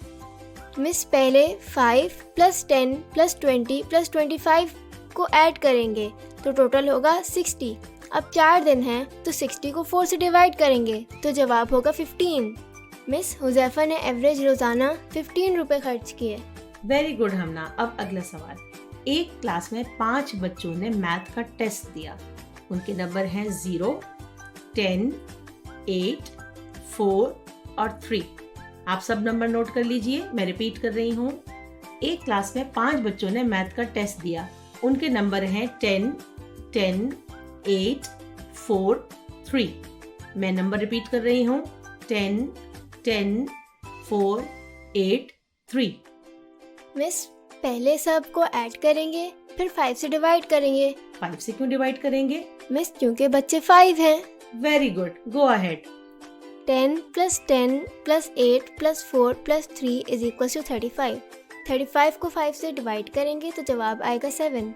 मिस, पहले 5 + 10 + 20 + 25 को ऐड करेंगे तो टोटल होगा 60। अब 4 दिन हैं तो 60 को 4 से डिवाइड करेंगे तो जवाब होगा 15। मिस, हुजैफा ने एवरेज रोजाना 15 रुपए खर्च किए। वेरी गुड हमना। अब अगला सवाल। एक क्लास में 5 बच्चों ने मैथ का टेस्ट दिया। उनके नंबर हैं 0, 10, 8, 4 और 3। आप सब नंबर नोट कर लीजिए, मैं रिपीट कर रही हूँ। एक क्लास में 5 बच्चों ने मैथ का टेस्ट दिया। उनके नंबर हैं 10, 10, 8, 4, 3। मैं नंबर रिपीट कर रही हूँ। 10, 10, 4, 8, 3। मिस, पहले सब को ऐड करेंगे फिर 5 से डिवाइड करेंगे। 5 से क्यों डिवाइड करेंगे? मिस, क्योंकि बच्चे 5 हैं। Very good, go ahead. 10 + 10 + 8 + 4 + 3 = 35। 35 को 5 से डिवाइड करेंगे तो जवाब आएगा 7।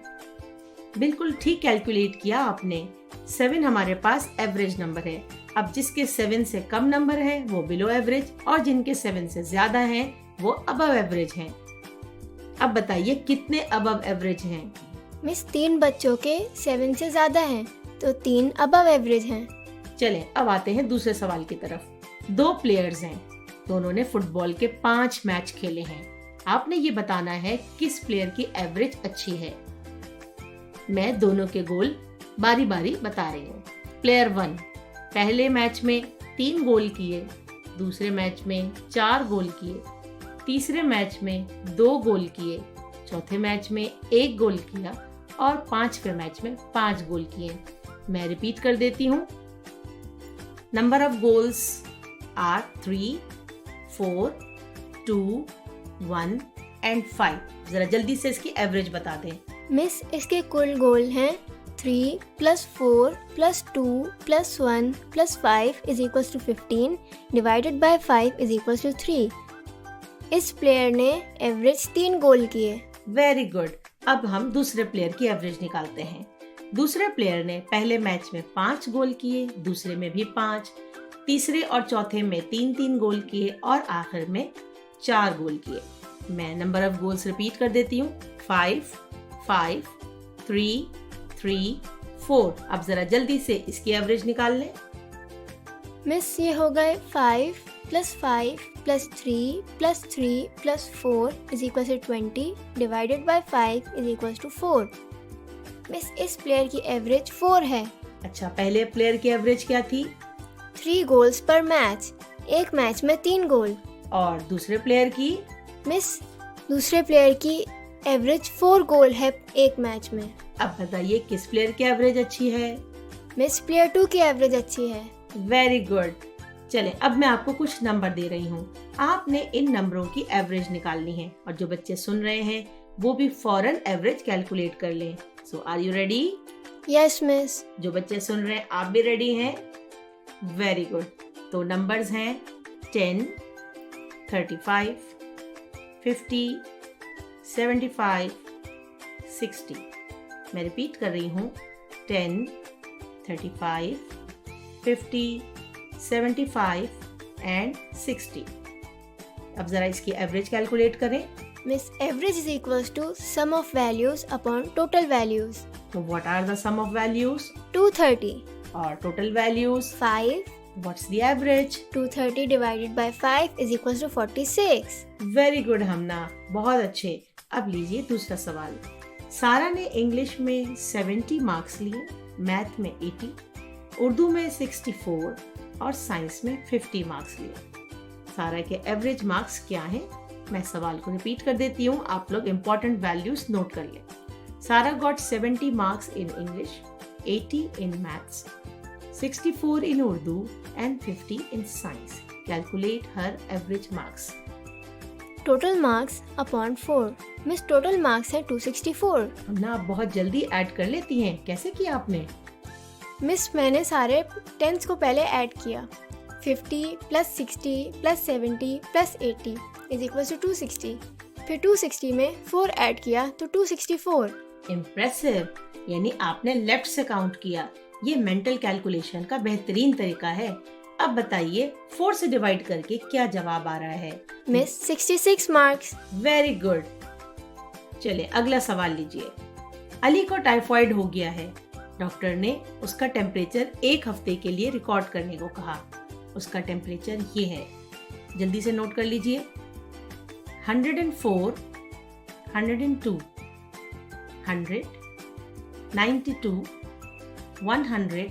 बिल्कुल ठीक कैलकुलेट किया आपने। 7 हमारे पास एवरेज नंबर है। अब जिसके 7 से कम नंबर है वो बिलो एवरेज, और जिनके 7 से ज्यादा हैं वो अबव एवरेज हैं। अब बताइए कितने अबव एवरेज हैं? मिस, 3 बच्चों के 7 से ज्यादा हैं तो 3 अबव एवरेज हैं। चलें, अब आते हैं दूसरे सवाल की तरफ। 2 प्लेयर्स हैं, दोनों ने फुटबॉल के 5 मैच खेले हैं। आपने ये बताना है किस प्लेयर की एवरेज अच्छी है। मैं दोनों के गोल बारी बारी बता रही हूँ। प्लेयर 1 पहले मैच में 3 गोल किए, दूसरे मैच में 4 गोल किए, तीसरे मैच में 2 गोल किए, चौथे मैच में 1 गोल किया और 5वें मैच में 5 गोल किए। मैं रिपीट कर देती हूँ। Number of goals are 3, 4, 2, 1 and 5। जरा जल्दी से इसकी एवरेज बता दें। मिस, इसके कुल गोल हैं 3 + 4 + 2 + 1 + 5 = 15 डिवाइडेड बाय 5 = 3। इस प्लेयर ने एवरेज 3 गोल किए। Very good. अब हम दूसरे प्लेयर की एवरेज निकालते हैं। दूसरे प्लेयर ने पहले मैच में 5 गोल किए, दूसरे में भी 5, तीसरे और चौथे में 3-3 गोल किए और आखिर में 4 गोल किए। मैं नंबर ऑफ गोल्स रिपीट कर देती हूँ। 5, 5, 3, 3, 4। अब जरा जल्दी से इसकी एवरेज निकाल लें। मिस ये हो गए 5 + 5 + 3 + 3 + 4 = 20 डिवाइडेड बाय 5 = 4। मिस इस प्लेयर की एवरेज 4 है। अच्छा, पहले प्लेयर की एवरेज क्या थी? 3 गोल्स पर मैच, एक मैच में 3 गोल। और दूसरे प्लेयर की? मिस दूसरे प्लेयर की एवरेज 4 गोल है एक मैच में। अब बताइए किस प्लेयर की एवरेज अच्छी है? मिस प्लेयर 2 की एवरेज अच्छी है। Very good. चले, अब मैं आपको कुछ नंबर दे रही हूँ, आपने इन नंबरों की एवरेज निकालनी है और जो बच्चे सुन रहे हैं वो भी फौरन एवरेज कैलकुलेट कर लें। So are you ready? Yes miss. जो बच्चे सुन रहे हैं आप भी रेडी हैं? Very good. तो नंबर्स हैं 10, 35, 50, 75, 60। मैं रिपीट कर रही हूँ, 10, 35, 50, 75 एंड 60। अब जरा इसकी एवरेज कैलकुलेट करें। Miss average is equals to sum of values upon total values. तो what are the sum of values? 230। और total values? 5। What's the average? 230 divided by 5 is equals to 46। Very good Hamna, बहुत अच्छे। अब लीजिए दूसरा सवाल। सारा ने इंग्लिश में 70 मार्क्स लिए, मैथ में 80, उर्दू में 64 और साइंस में 50 मार्क्स लिए। सारा के एवरेज मार्क्स क्या हैं? मैं सवाल को रिपीट कर देती हूँ, आप लोग इम्पोर्टेंट वैल्यूज नोट कर लें। सारा got 70 marks in English, 80 in maths, 64 in Urdu and 50 in science. Calculate her average marks. Total marks upon 4। Miss total marks है 264। हमना आप बहुत जल्दी ऐड कर लेती हैं, कैसे किया आपने? मिस मैंने सारे टेंस को पहले ऐड किया। 50 + 60 + 70 + 80 इज इक्वल टू 260। फिर 260 में 4 ऐड किया तो 264। इम्प्रेसिव, यानी आपने लेफ्ट से काउंट किया। ये मेंटल कैलकुलेशन का बेहतरीन तरीका है। अब बताइए 4 से डिवाइड करके क्या जवाब आ रहा है? Miss 66 marks. Very good. चलिए अगला सवाल लीजिए। अली को टाइफाइड हो गया है। डॉक्टर ने उसका टेम्परेचर 1 हफ्ते के लिए रिकॉर्ड करने को कहा। उसका टेम्परेचर ये है, जल्दी से नोट कर लीजिए। 104, 102, 100, 92, 100,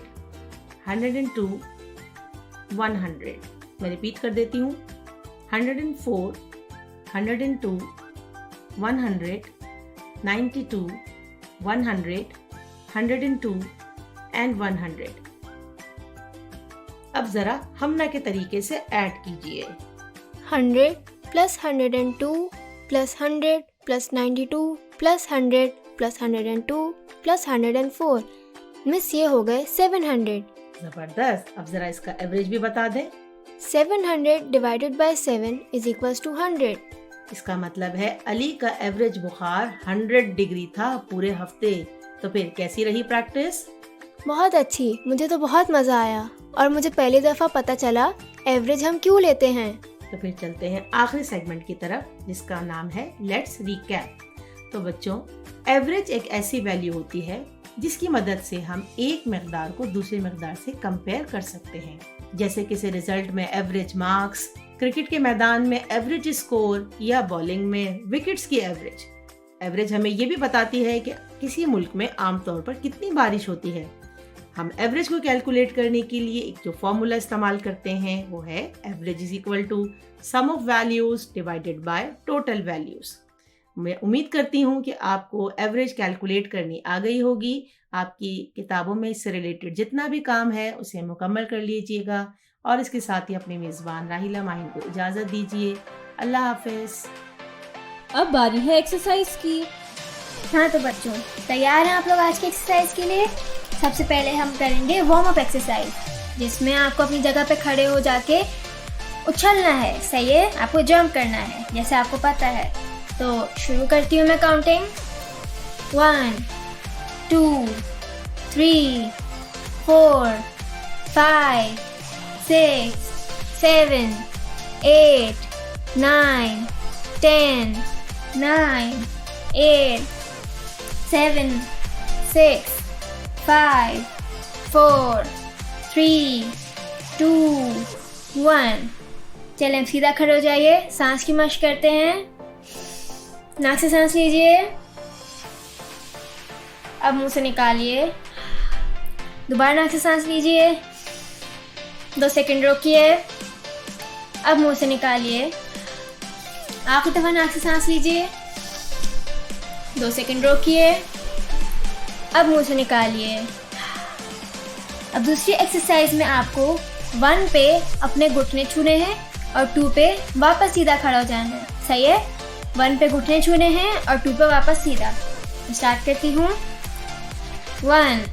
102, 100। मैं रिपीट कर देती हूँ। 104, 102, 100, 92, 100, 102 एंड 100। अब जरा हमना के तरीके से ऐड कीजिए। 100 + 102 + 100 + 92 + 100 + 102 + 104। मिस ये हो गए 700। जबरदस्त। अब जरा इसका एवरेज भी बता दें। 700 divided by 7 is equals to 100। इसका मतलब है अली का एवरेज बुखार 100 डिग्री था पूरे हफ्ते। तो फिर कैसी रही प्रैक्टिस? बहुत अच्छी, मुझे तो बहुत मज़ा आया और मुझे पहली दफ़ा पता चला एवरेज हम क्यों लेते हैं। तो फिर चलते हैं आखिरी सेगमेंट की तरफ, जिसका नाम है लेट्स रिकैप। तो बच्चों, एवरेज एक ऐसी वैल्यू होती है जिसकी मदद से हम एक मकदार को दूसरे मकदार से कंपेयर कर सकते हैं। जैसे किसी रिजल्ट में एवरेज मार्क्स, क्रिकेट के मैदान में एवरेज स्कोर या बॉलिंग में विकेट्स की एवरेज। एवरेज हमें ये भी बताती है कि किसी मुल्क में आमतौर पर कितनी बारिश होती है। हम एवरेज को कैलकुलेट करने के लिए एक जो फॉर्मूला इस्तेमाल करते हैं वो है average is equal to sum of values divided by total values. मैं उम्मीद करती हूँ कि आपको एवरेज कैलकुलेट करनी आ गई होगी। आपकी किताबों में इससे रिलेटेड जितना भी काम है उसे मुकम्मल कर लीजिएगा और इसके साथ ही अपनी मेज़बान राहिला माहिन को इजाज़त दीजिए। अल्लाह हाफिज़। अब बारी है एक्सरसाइज की। हाँ तो बच्चों, तैयार हैं आप लोग आज की एक्सरसाइज के लिए? सबसे पहले हम करेंगे वार्म अप एक्सरसाइज, जिसमें आपको अपनी जगह पे खड़े हो जाके उछलना है। सही है? आपको जंप करना है जैसे आपको पता है। तो शुरू करती हूँ मैं काउंटिंग। 1 2 3 4 5 6 7 8 9 10 9 8 7 6 5 4 3 2 1। चलें अब सीधा खड़े हो जाइए, सांस की मशक करते हैं। नाक से सांस लीजिए, अब मुंह से निकालिए। दोबारा नाक से सांस लीजिए, 2 सेकंड रोकिए, अब मुंह से निकालिए। आखिरी दफा नाक से सांस लीजिए, 2 सेकंड रोकिए, अब मुंह से निकालिए। अब दूसरी एक्सरसाइज में आपको 1 पे अपने घुटने छूने हैं और 2 पे वापस सीधा खड़ा हो जाना है। सही है? 1 पे घुटने छूने हैं और 2 पे वापस सीधा। स्टार्ट करती हूँ। 1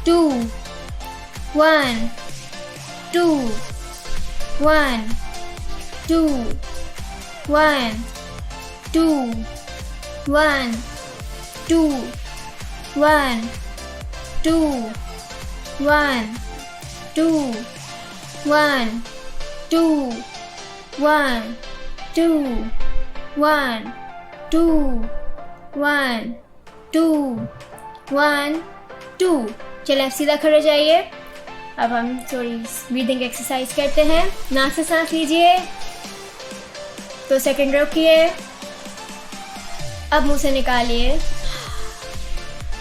2 1 2 1 2 1 2 1 2 1 2 1 2 1 2 1 2 1 2 1 2 1 2। चलिए आप सीधा खड़े जाइए। अब हम थोड़ी ब्रीदिंग एक्सरसाइज करते हैं। नाक से सांस लीजिए, 2 सेकंड रोकिए, अब मुंह से निकालिए।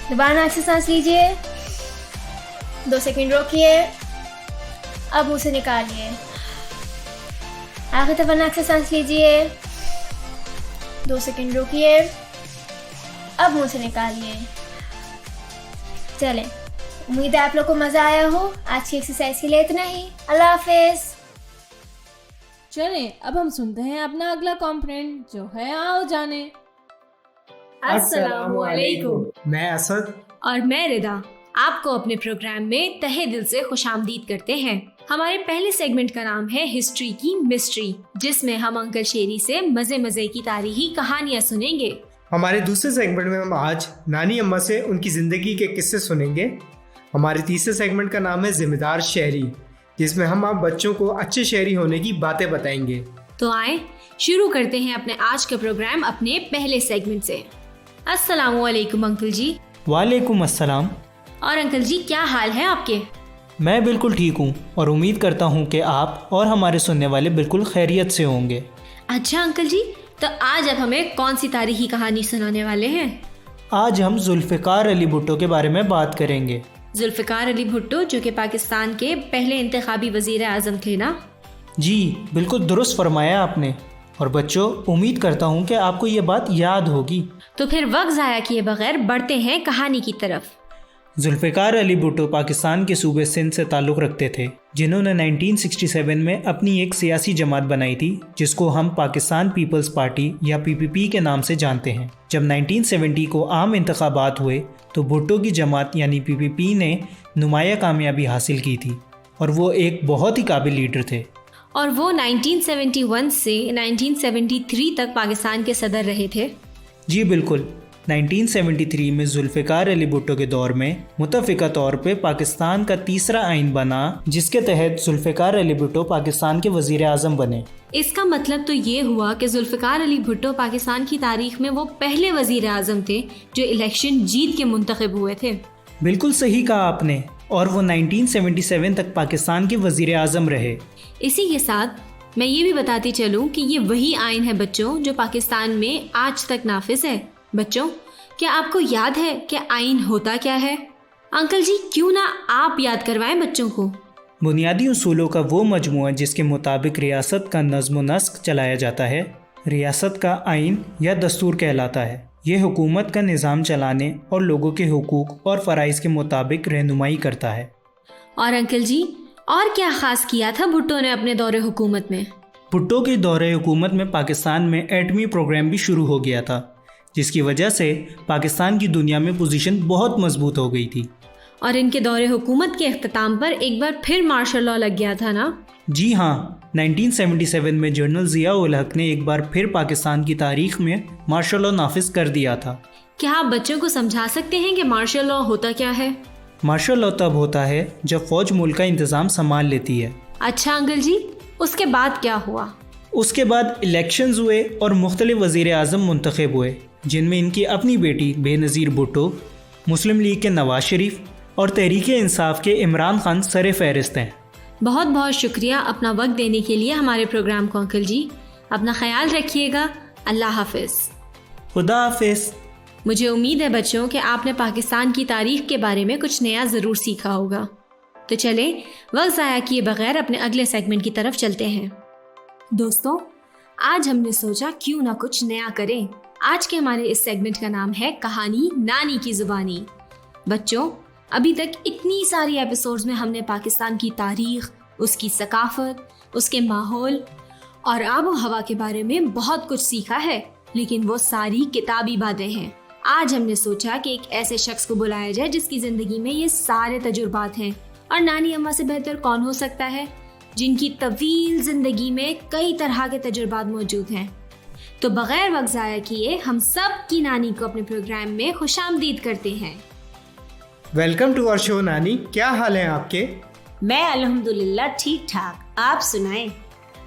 दोबारा नाक से सांस लीजिए, 2 सेकंड रोकिए, अब मुंह से निकालिए। आखिरी दफा नाक से सांस लीजिए, 2 सेकंड रोकिए, अब मुंह से निकालिए। चलें, उम्मीद है आप लोग को मजा आया हो। आज की एक्सरसाइज के लिए इतना ही। अल्लाह हाफिज। चलें अब हम सुनते हैं अपना अगला कॉम्पोनेंट जो है आओ जाने। अस्सलामुअलैकुम। मैं असद और मैं रिदा आपको अपने प्रोग्राम में तहे दिल से खुशामदीद करते हैं। हमारे पहले सेगमेंट का नाम है हिस्ट्री की मिस्ट्री, जिसमें हम अंकल शेरी से मजे मजे की तारीखी कहानियाँ सुनेंगे। हमारे दूसरे सेगमेंट में हम आज नानी अम्मा से उनकी जिंदगी के किस्से सुनेंगे। हमारे तीसरे सेगमेंट का नाम है जिम्मेदार शहरी, जिसमें हम आप बच्चों को अच्छे शहरी होने की बातें बताएंगे। तो आए शुरू करते हैं अपने आज का प्रोग्राम अपने पहले सेगमेंट से। अस्सलामुअलैकुम अंकल जी। वालेकुम अस्सलाम। और अंकल जी क्या हाल है आपके? मैं बिल्कुल ठीक हूँ और उम्मीद करता हूँ कि आप और हमारे सुनने वाले बिल्कुल खैरियत से होंगे। अच्छा अंकल जी, तो आज आप हमें कौन सी तारीखी कहानी सुनाने वाले हैं? आज हम जुल्फ़िकार अली भुट्टो के बारे में बात करेंगे। जुल्फ़िकार अली भुट्टो जो कि पाकिस्तान के पहले इंतखाबी वज़ीर आज़म थे ना? जी बिल्कुल दुरुस्त फरमाया आपने। और बच्चों, उम्मीद करता हूँ कि आपको ये बात याद होगी। तो फिर वक्त ज़ाया किए बगैर बढ़ते हैं कहानी की तरफ। जुल्फ़िकार अली भुट्टो पाकिस्तान के सूबे सिंध से ताल्लुक़ रखते थे, जिन्होंने 1967 में अपनी एक सियासी जमात बनाई थी जिसको हम पाकिस्तान पीपल्स पार्टी या PPP के नाम से जानते हैं। जब 1970 को आम इंतखाबात हुए तो भुट्टो की जमात यानी PPP ने नुमाया कामयाबी हासिल की थी और वो एक बहुत ही काबिल लीडर थे। और वो 1971 से 1973 तक पाकिस्तान के सदर रहे थे। जी बिल्कुल। 1973 में जुल्फ़िकार अली भुट्टो के दौर में मुतफ़िका तौर पे पाकिस्तान का तीसरा आइन बना, जिसके तहत जुल्फ़िकार अली भुट्टो पाकिस्तान के वज़ीर आज़म बने। इसका मतलब तो ये हुआ कि जुल्फ़िकार अली भुट्टो पाकिस्तान की तारीख में वो पहले वज़ीर आज़म थे जो इलेक्शन जीत के मुंतखब हुए थे। बिल्कुल सही कहा आपने। और वो 1977 तक पाकिस्तान के वज़ीर आज़म रहे। इसी के साथ मैं ये भी बताती चलूँ कि ये वही आइन है बच्चों जो पाकिस्तान में आज तक नाफिज है। बच्चों, क्या आपको याद है कि आइन होता क्या है? अंकल जी क्यों ना आप याद करवाएं बच्चों को। बुनियादी उसूलों का वो मजमूआ जिसके मुताबिक रियासत का नज़्म व नस्क चलाया जाता है, रियासत का आइन या दस्तूर कहलाता है। ये हुकूमत का निज़ाम चलाने और लोगों के हुकूक और फ़राइज़ के मुताबिक रहनुमाई करता है। और अंकल जी, और क्या ख़ास किया था भुट्टो ने अपने दौरे हुकूमत में? भुट्टो के दौरे हुकूमत में पाकिस्तान में एटमी प्रोग्राम भी शुरू हो गया था, जिसकी वजह से पाकिस्तान की दुनिया में पोजीशन बहुत मजबूत हो गई थी। और इनके दौरे हुकूमत के अख्ताम पर एक बार फिर मार्शल लॉ लग गया था ना? जी हाँ, 1977 में जनरल ज़िया उल हक ने एक बार फिर पाकिस्तान की तारीख में मार्शल लॉ नाफिज कर दिया था। क्या आप बच्चों को समझा सकते हैं कि मार्शल लॉ होता क्या है? मार्शल लॉ तब होता है जब फौज मुल्क का इंतज़ाम संभाल लेती है। अच्छा अंकल जी, उसके बाद क्या हुआ? उसके बाद इलेक्शंस हुए और मुख्तलिफ वज़ीर आज़म मुंतखब हुए, जिनमें इनकी अपनी बेटी बेनज़ीर भुट्टो, मुस्लिम लीग के नवाज शरीफ और तहरीक इंसाफ के इमरान खान सर फहरिस्त हैं। बहुत बहुत शुक्रिया अपना वक्त देने के लिए हमारे प्रोग्राम को अंकल जी। अपना ख्याल रखिएगा। अल्लाह हाफिज़। खुदा हाफिज़। मुझे उम्मीद है बच्चों कि आपने पाकिस्तान की तारीख के बारे में कुछ नया ज़रूर सीखा होगा। तो चले वक्त ज़ाया किए बगैर अपने अगले सेगमेंट की तरफ चलते हैं। दोस्तों, आज हमने सोचा क्यों ना कुछ नया करें। आज के हमारे इस सेगमेंट का नाम है कहानी नानी की ज़ुबानी। बच्चों, अभी तक इतनी सारी एपिसोड्स में हमने पाकिस्तान की तारीख, उसकी सकाफत, उसके माहौल और आबो हवा के बारे में बहुत कुछ सीखा है, लेकिन वो सारी किताबी बातें हैं। आज हमने सोचा कि एक ऐसे शख्स को बुलाया जाए जिसकी ज़िंदगी में ये सारे तजुर्बात हैं। और नानी अम्मा से बेहतर कौन हो सकता है, जिनकी तवील ज़िंदगी में कई तरह के तजुर्बात मौजूद हैं। तो बगैर वक्त ज़ाया किए हम सब की नानी को अपने प्रोग्राम में खुशामदीद करते हैं। वेलकम टू आवर शो नानी, क्या हाल है आपके? मैं अल्हम्दुलिल्लाह ठीक ठाक, आप सुनाएं।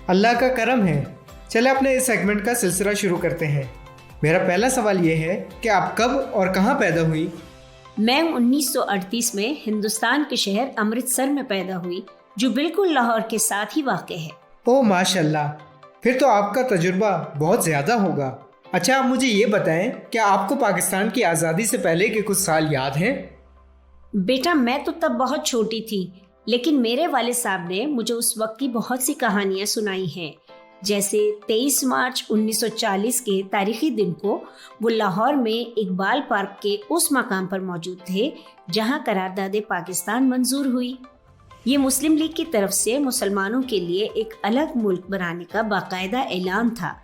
अल्लाह का करम है। चले अपने इस सेगमेंट का सिलसिला शुरू करते हैं। मेरा पहला सवाल ये है कि आप कब और कहाँ पैदा हुई? मैं 1938 में हिंदुस्तान के शहर अमृतसर में पैदा हुई, जो बिल्कुल लाहौर के साथ ही वाक़ है। ओह माशाल्लाह, फिर तो आपका तजुर्बा बहुत ज़्यादा होगा। अच्छा, आप मुझे ये बताएं, क्या आपको पाकिस्तान की आज़ादी से पहले के कुछ साल याद हैं? बेटा, मैं तो तब बहुत छोटी थी, लेकिन मेरे वालिद साहब ने मुझे उस वक्त की बहुत सी कहानियाँ सुनाई हैं। जैसे 23 मार्च 1940 के तारीखी दिन को वो लाहौर में इकबाल पार्क के उस मकाम पर मौजूद थे जहाँ करारदाद पाकिस्तान मंजूर हुई। ये मुस्लिम लीग की तरफ से मुसलमानों के लिए एक अलग मुल्क बनाने का बाकायदा ऐलान था।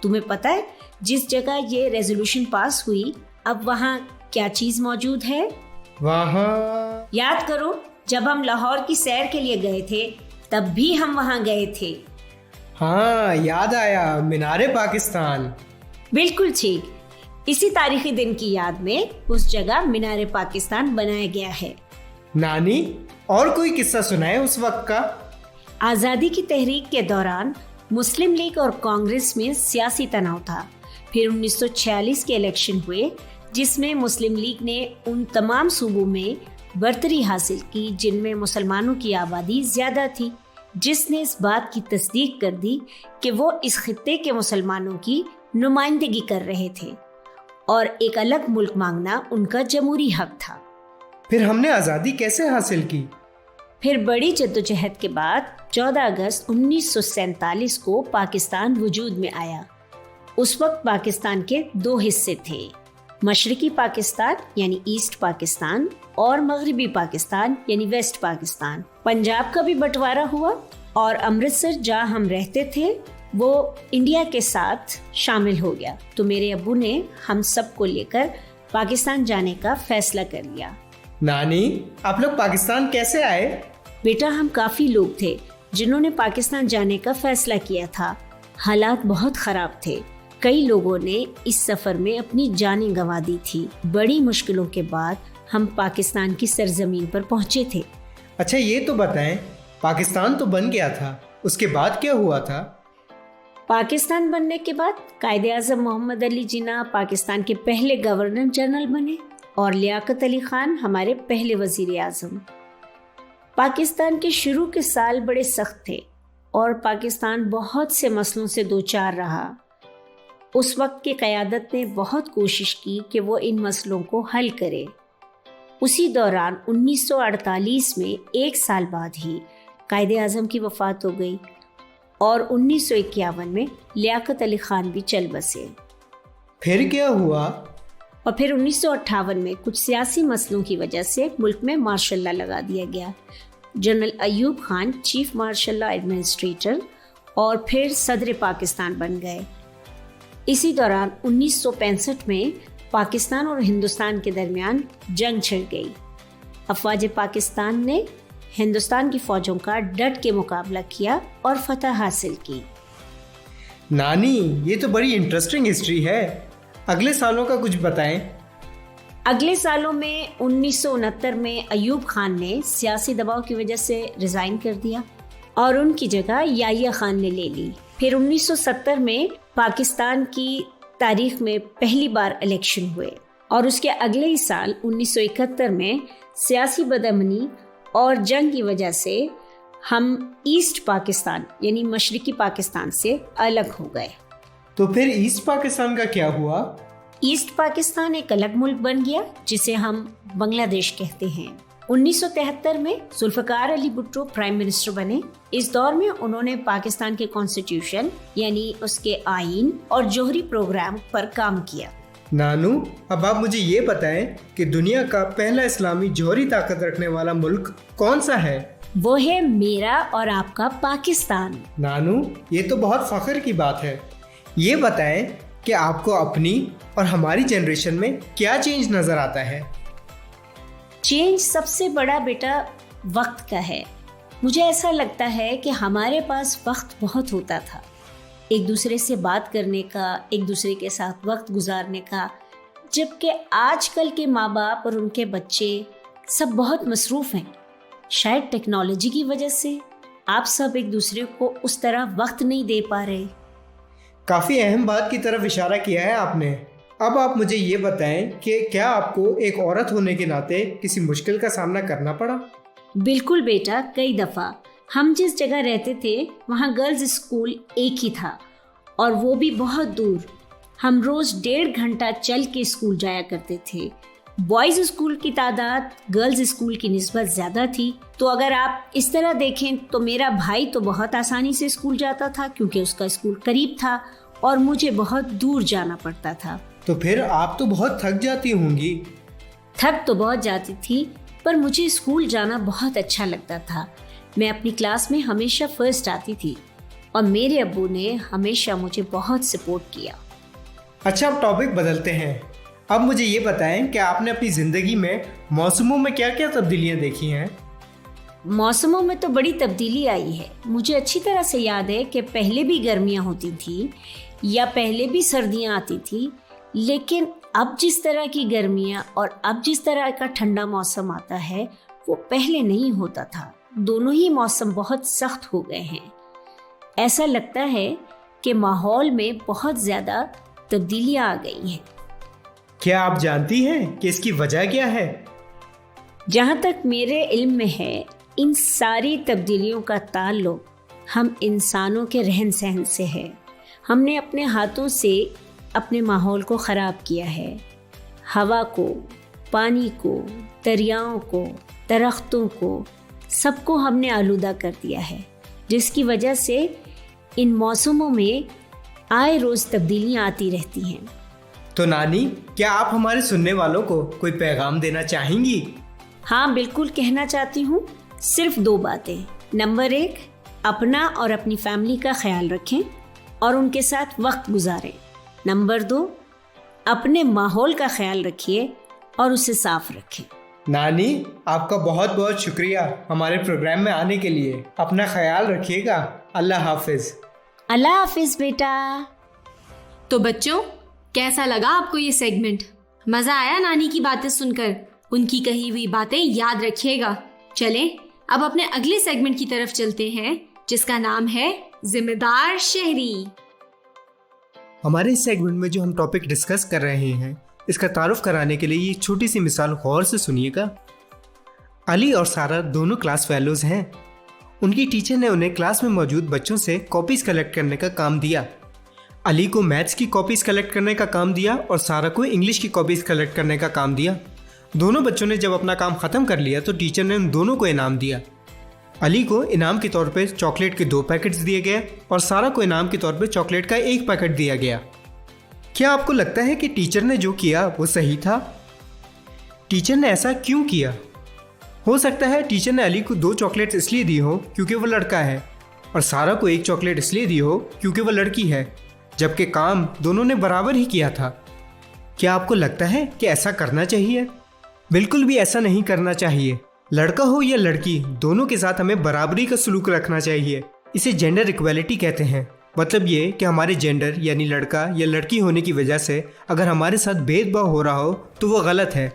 तुम्हें पता है जिस जगह ये रेजोल्यूशन पास हुई, अब वहाँ क्या चीज़ मौजूद है? वहाँ याद करो, जब हम लाहौर की सैर के लिए गए थे तब भी हम वहाँ गए थे। हाँ, याद आया, मीनारे पाकिस्तान। बिल्कुल ठीक। इसी तारीखी दिन की याद में उस जगह मीनारे पाकिस्तान बनाया गया है। नानी, और कोई किस्सा सुनाए उस वक्त का? आज़ादी की तहरीक के दौरान मुस्लिम लीग और कांग्रेस में सियासी तनाव था। फिर 1946 के इलेक्शन हुए, जिसमें मुस्लिम लीग ने उन तमाम सूबों में बरतरी हासिल की जिनमें मुसलमानों की आबादी ज़्यादा थी, जिसने इस बात की तस्दीक कर दी कि वो इस खित्ते के मुसलमानों की नुमाइंदगी कर रहे थे और एक अलग मुल्क मांगना उनका जमहूरी हक था। फिर हमने आज़ादी कैसे हासिल की? फिर बड़ी जद्दोजहद के बाद 14 अगस्त 1947 को पाकिस्तान वजूद में आया। उस वक्त पाकिस्तान के दो हिस्से थे, मशरकी पाकिस्तान यानी ईस्ट पाकिस्तान और मगरबी पाकिस्तान यानी वेस्ट पाकिस्तान। पंजाब का भी बंटवारा हुआ और अमृतसर जहाँ हम रहते थे वो इंडिया के साथ शामिल हो गया। तो मेरे अब्बू ने हम सबको लेकर पाकिस्तान जाने का फैसला कर लिया। नानी, आप लोग पाकिस्तान कैसे आए? बेटा, हम काफ़ी लोग थे जिन्होंने पाकिस्तान जाने का फैसला किया था। हालात बहुत ख़राब थे, कई लोगों ने इस सफ़र में अपनी जानें गंवा दी थी। बड़ी मुश्किलों के बाद हम पाकिस्तान की सरजमीन पर पहुँचे थे। अच्छा, ये तो बताएं, पाकिस्तान तो बन गया था, उसके बाद क्या हुआ था? पाकिस्तान बनने के बाद कायदे आज़म मोहम्मद अली जिन्ना पाकिस्तान के पहले गवर्नर जनरल बने और लियाकत अली खान हमारे पहले वज़ीर आज़म। पाकिस्तान के शुरू के साल बड़े सख्त थे और पाकिस्तान बहुत से मसलों से दो चार रहा। उस वक्त की क़यादत ने बहुत कोशिश की कि वो इन मसलों को हल करे। उसी दौरान 1948 में एक साल बाद ही कायदे आज़म की वफ़ात हो गई और 1951 में लियाकत अली खान भी चल बसे। फिर क्या हुआ? और फिर 1958 में कुछ सियासी मसलों की वजह से मुल्क में मार्शल लॉ लगा दिया गया। General Ayub Khan chief marshal law administrator और फिर सदर पाकिस्तान बन गए। इसी दौरान 1965 में पाकिस्तान और हिंदुस्तान के दरमियान जंग छिड़ गई। अफवाज पाकिस्तान ने हिंदुस्तान की फौजों का डट के मुकाबला किया और फतह हासिल की। नानी, ये तो बड़ी इंटरेस्टिंग हिस्ट्री है। अगले सालों का कुछ बताएं। अगले सालों में 1969 में अयूब खान ने सियासी दबाव की वजह से रिज़ाइन कर दिया और उनकी जगह याहिया खान ने ले ली। फिर 1970 में पाकिस्तान की तारीख में पहली बार इलेक्शन हुए और उसके अगले ही साल 1971 में सियासी बदअमनी और जंग की वजह से हम ईस्ट पाकिस्तान यानी मशरकी पाकिस्तान से अलग हो गए। तो फिर ईस्ट पाकिस्तान का क्या हुआ? ईस्ट पाकिस्तान एक अलग मुल्क बन गया जिसे हम बांग्लादेश कहते हैं। 1973 में जुल्फ़िकार अली भुट्टो प्राइम मिनिस्टर बने। इस दौर में उन्होंने पाकिस्तान के कॉन्स्टिट्यूशन यानी उसके आईन और जोहरी प्रोग्राम पर काम किया। नानू, अब आप मुझे ये बताएं कि दुनिया का पहला इस्लामी जौहरी ताकत रखने वाला मुल्क कौन सा है? वो है मेरा और आपका पाकिस्तान। नानू, ये तो बहुत फख्र की बात है। ये बताएं कि आपको अपनी और हमारी जनरेशन में क्या चेंज नजर आता है? चेंज सबसे बड़ा बेटा वक्त का है। मुझे ऐसा लगता है कि हमारे पास वक्त बहुत होता था, एक दूसरे से बात करने का, एक दूसरे के साथ वक्त गुजारने का, जबकि आजकल के माँ बाप और उनके बच्चे सब बहुत मसरूफ़ हैं। शायद टेक्नोलॉजी की वजह से आप सब एक दूसरे को उस तरह वक्त नहीं दे पा रहे। काफ़ी अहम बात की तरफ इशारा किया है आपने। अब आप मुझे ये बताएं कि क्या आपको एक औरत होने के नाते किसी मुश्किल का सामना करना पड़ा? बिल्कुल बेटा, कई दफ़ा। हम जिस जगह रहते थे वहाँ गर्ल्स स्कूल एक ही था और वो भी बहुत दूर। हम रोज़ 1.5 घंटा चल के स्कूल जाया करते थे। बॉयज़ स्कूल की तादाद गर्ल्स स्कूल की निस्बत ज़्यादा थी। तो अगर आप इस तरह देखें तो मेरा भाई तो बहुत आसानी से स्कूल जाता था क्योंकि उसका स्कूल करीब था और मुझे बहुत दूर जाना पड़ता था। तो फिर आप तो बहुत थक जाती होंगी। थक तो बहुत जाती थी, पर मुझे स्कूल जाना बहुत अच्छा लगता था। मैं अपनी क्लास में हमेशा फर्स्ट आती थी और मेरे अब्बू ने हमेशा मुझे बहुत सपोर्ट किया। अच्छा, अब टॉपिक बदलते हैं। अब मुझे ये बताएं कि आपने अपनी ज़िंदगी में मौसमों में क्या क्या तब्दीलियां देखी हैं? मौसमों में तो बड़ी तब्दीली आई है। मुझे अच्छी तरह से याद है कि पहले भी गर्मियां होती थी या पहले भी सर्दियां आती थी, लेकिन अब जिस तरह की गर्मियां और अब जिस तरह का ठंडा मौसम आता है वो पहले नहीं होता था। दोनों ही मौसम बहुत सख्त हो गए हैं। ऐसा लगता है कि माहौल में बहुत ज़्यादा तब्दीलियां आ गई हैं। क्या आप जानती हैं कि इसकी वजह क्या है? जहाँ तक मेरे इल्म में है, इन सारी तब्दीलियों का ताल्लुक हम इंसानों के रहन सहन से है। हमने अपने हाथों से अपने माहौल को ख़राब किया है। हवा को, पानी को, दरियाओं को, दरख्तों को, सबको हमने आलूदा कर दिया है, जिसकी वजह से इन मौसमों में आए रोज़ तब्दीलियाँ आती रहती हैं। तो नानी, क्या आप हमारे सुनने वालों को कोई पैगाम देना चाहेंगी? हाँ, बिल्कुल कहना चाहती हूँ। सिर्फ 2 बातें। नंबर 1, अपना और अपनी फैमिली का ख्याल रखें और उनके साथ वक्त गुजारें। नंबर 2, अपने माहौल का ख्याल रखिए और उसे साफ रखें। नानी, आपका बहुत बहुत शुक्रिया हमारे प्रोग्राम में आने के लिए। अपना ख्याल रखिएगा। अल्लाह हाफिज। अल्लाह हाफिज बेटा। तो बच्चों, कैसा लगा आपको ये सेगमेंट? मज़ा आया नानी की बातें सुनकर? उनकी कही हुई बातें याद रखिएगा। चलें अब अपने अगले सेगमेंट की तरफ चलते हैं, जिसका नाम है जिम्मेदार शहरी। हमारे इस सेगमेंट में जो हम टॉपिक डिस्कस कर रहे हैं, इसका तारुफ कराने के लिए ये छोटी सी मिसाल गौर से सुनिएगा। अली और सारा दोनों क्लास फेलोज हैं। उनकी टीचर ने उन्हें क्लास में मौजूद बच्चों से कॉपीज़ कलेक्ट करने का काम दिया। अली को मैथ्स की कॉपीज़ कलेक्ट करने का काम दिया और सारा को इंग्लिश की कॉपीज़ कलेक्ट करने का काम दिया। दोनों बच्चों ने जब अपना काम ख़त्म कर लिया तो टीचर ने उन दोनों को इनाम दिया। अली को इनाम के तौर पे चॉकलेट के 2 पैकेट्स दिए गए और सारा को इनाम के तौर पे चॉकलेट का 1 पैकेट दिया गया। क्या आपको लगता है कि टीचर ने जो किया वो सही था? टीचर ने ऐसा क्यों किया? हो सकता है टीचर ने अली को 2 चॉकलेट्स इसलिए दी हो क्योंकि वो लड़का है और सारा को 1 चॉकलेट इसलिए दी हो क्योंकि वो लड़की है, जबकि काम दोनों ने बराबर ही किया था। क्या आपको लगता है कि ऐसा करना चाहिए? बिल्कुल भी ऐसा नहीं करना चाहिए। लड़का हो या लड़की, दोनों के साथ हमें बराबरी का सलूक रखना चाहिए। इसे जेंडर इक्वालिटी कहते हैं। मतलब ये कि हमारे जेंडर यानी लड़का या लड़की होने की वजह से अगर हमारे साथ भेदभाव हो रहा हो तो वो गलत है।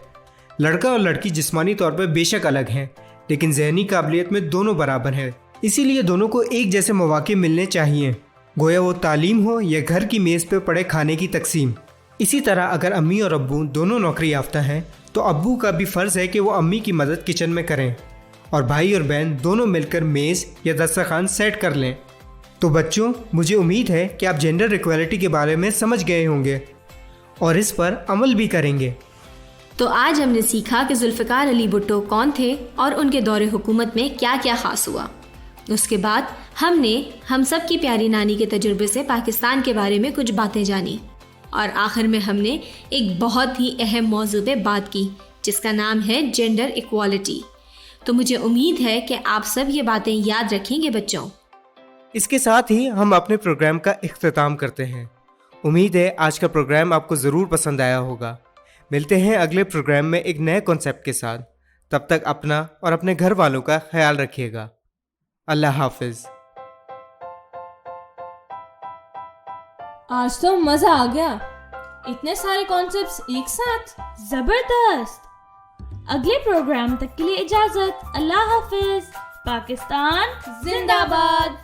लड़का और लड़की जिस्मानी तौर पर बेशक अलग हैं, लेकिन ज़हनी काबिलियत में दोनों बराबर हैं। इसीलिए दोनों को एक जैसे मौके मिलने चाहिए, गोया वो तालीम हो या घर की मेज़ पर पड़े खाने की तकसीम। इसी तरह अगर अम्मी और अब्बू दोनों नौकरी याफ्ता हैं तो अब्बू का भी फ़र्ज़ है कि वो अम्मी की मदद किचन में करें और भाई और बहन दोनों मिलकर मेज़ या दस्तरखान सेट कर लें। तो बच्चों, मुझे उम्मीद है कि आप जेंडर इक्वालिटी के बारे में समझ गए होंगे और इस पर अमल भी करेंगे। तो आज हमने सीखा कि जुल्फ़िकार अली भुट्टो कौन थे और उनके दौरे हुकूमत में क्या क्या ख़ास हुआ। उसके बाद हमने हम सब की प्यारी नानी के तजुर्बे से पाकिस्तान के बारे में कुछ बातें जानी और आखिर में हमने एक बहुत ही अहम मौजू पे बात की जिसका नाम है जेंडर इक्वालिटी। तो मुझे उम्मीद है कि आप सब ये बातें याद रखेंगे बच्चों। इसके साथ ही हम अपने प्रोग्राम का इख्तिताम करते हैं। उम्मीद है आज का प्रोग्राम आपको ज़रूर पसंद आया होगा। मिलते हैं अगले प्रोग्राम में एक नए कॉन्सेप्ट के साथ। तब तक अपना और अपने घर वालों का ख्याल रखिएगा। अल्लाह हाफिज। आज तो मजा आ गया, इतने सारे कॉन्सेप्ट्स एक साथ, जबरदस्त। अगले प्रोग्राम तक के लिए इजाजत। अल्लाह हाफिज। पाकिस्तान जिंदाबाद।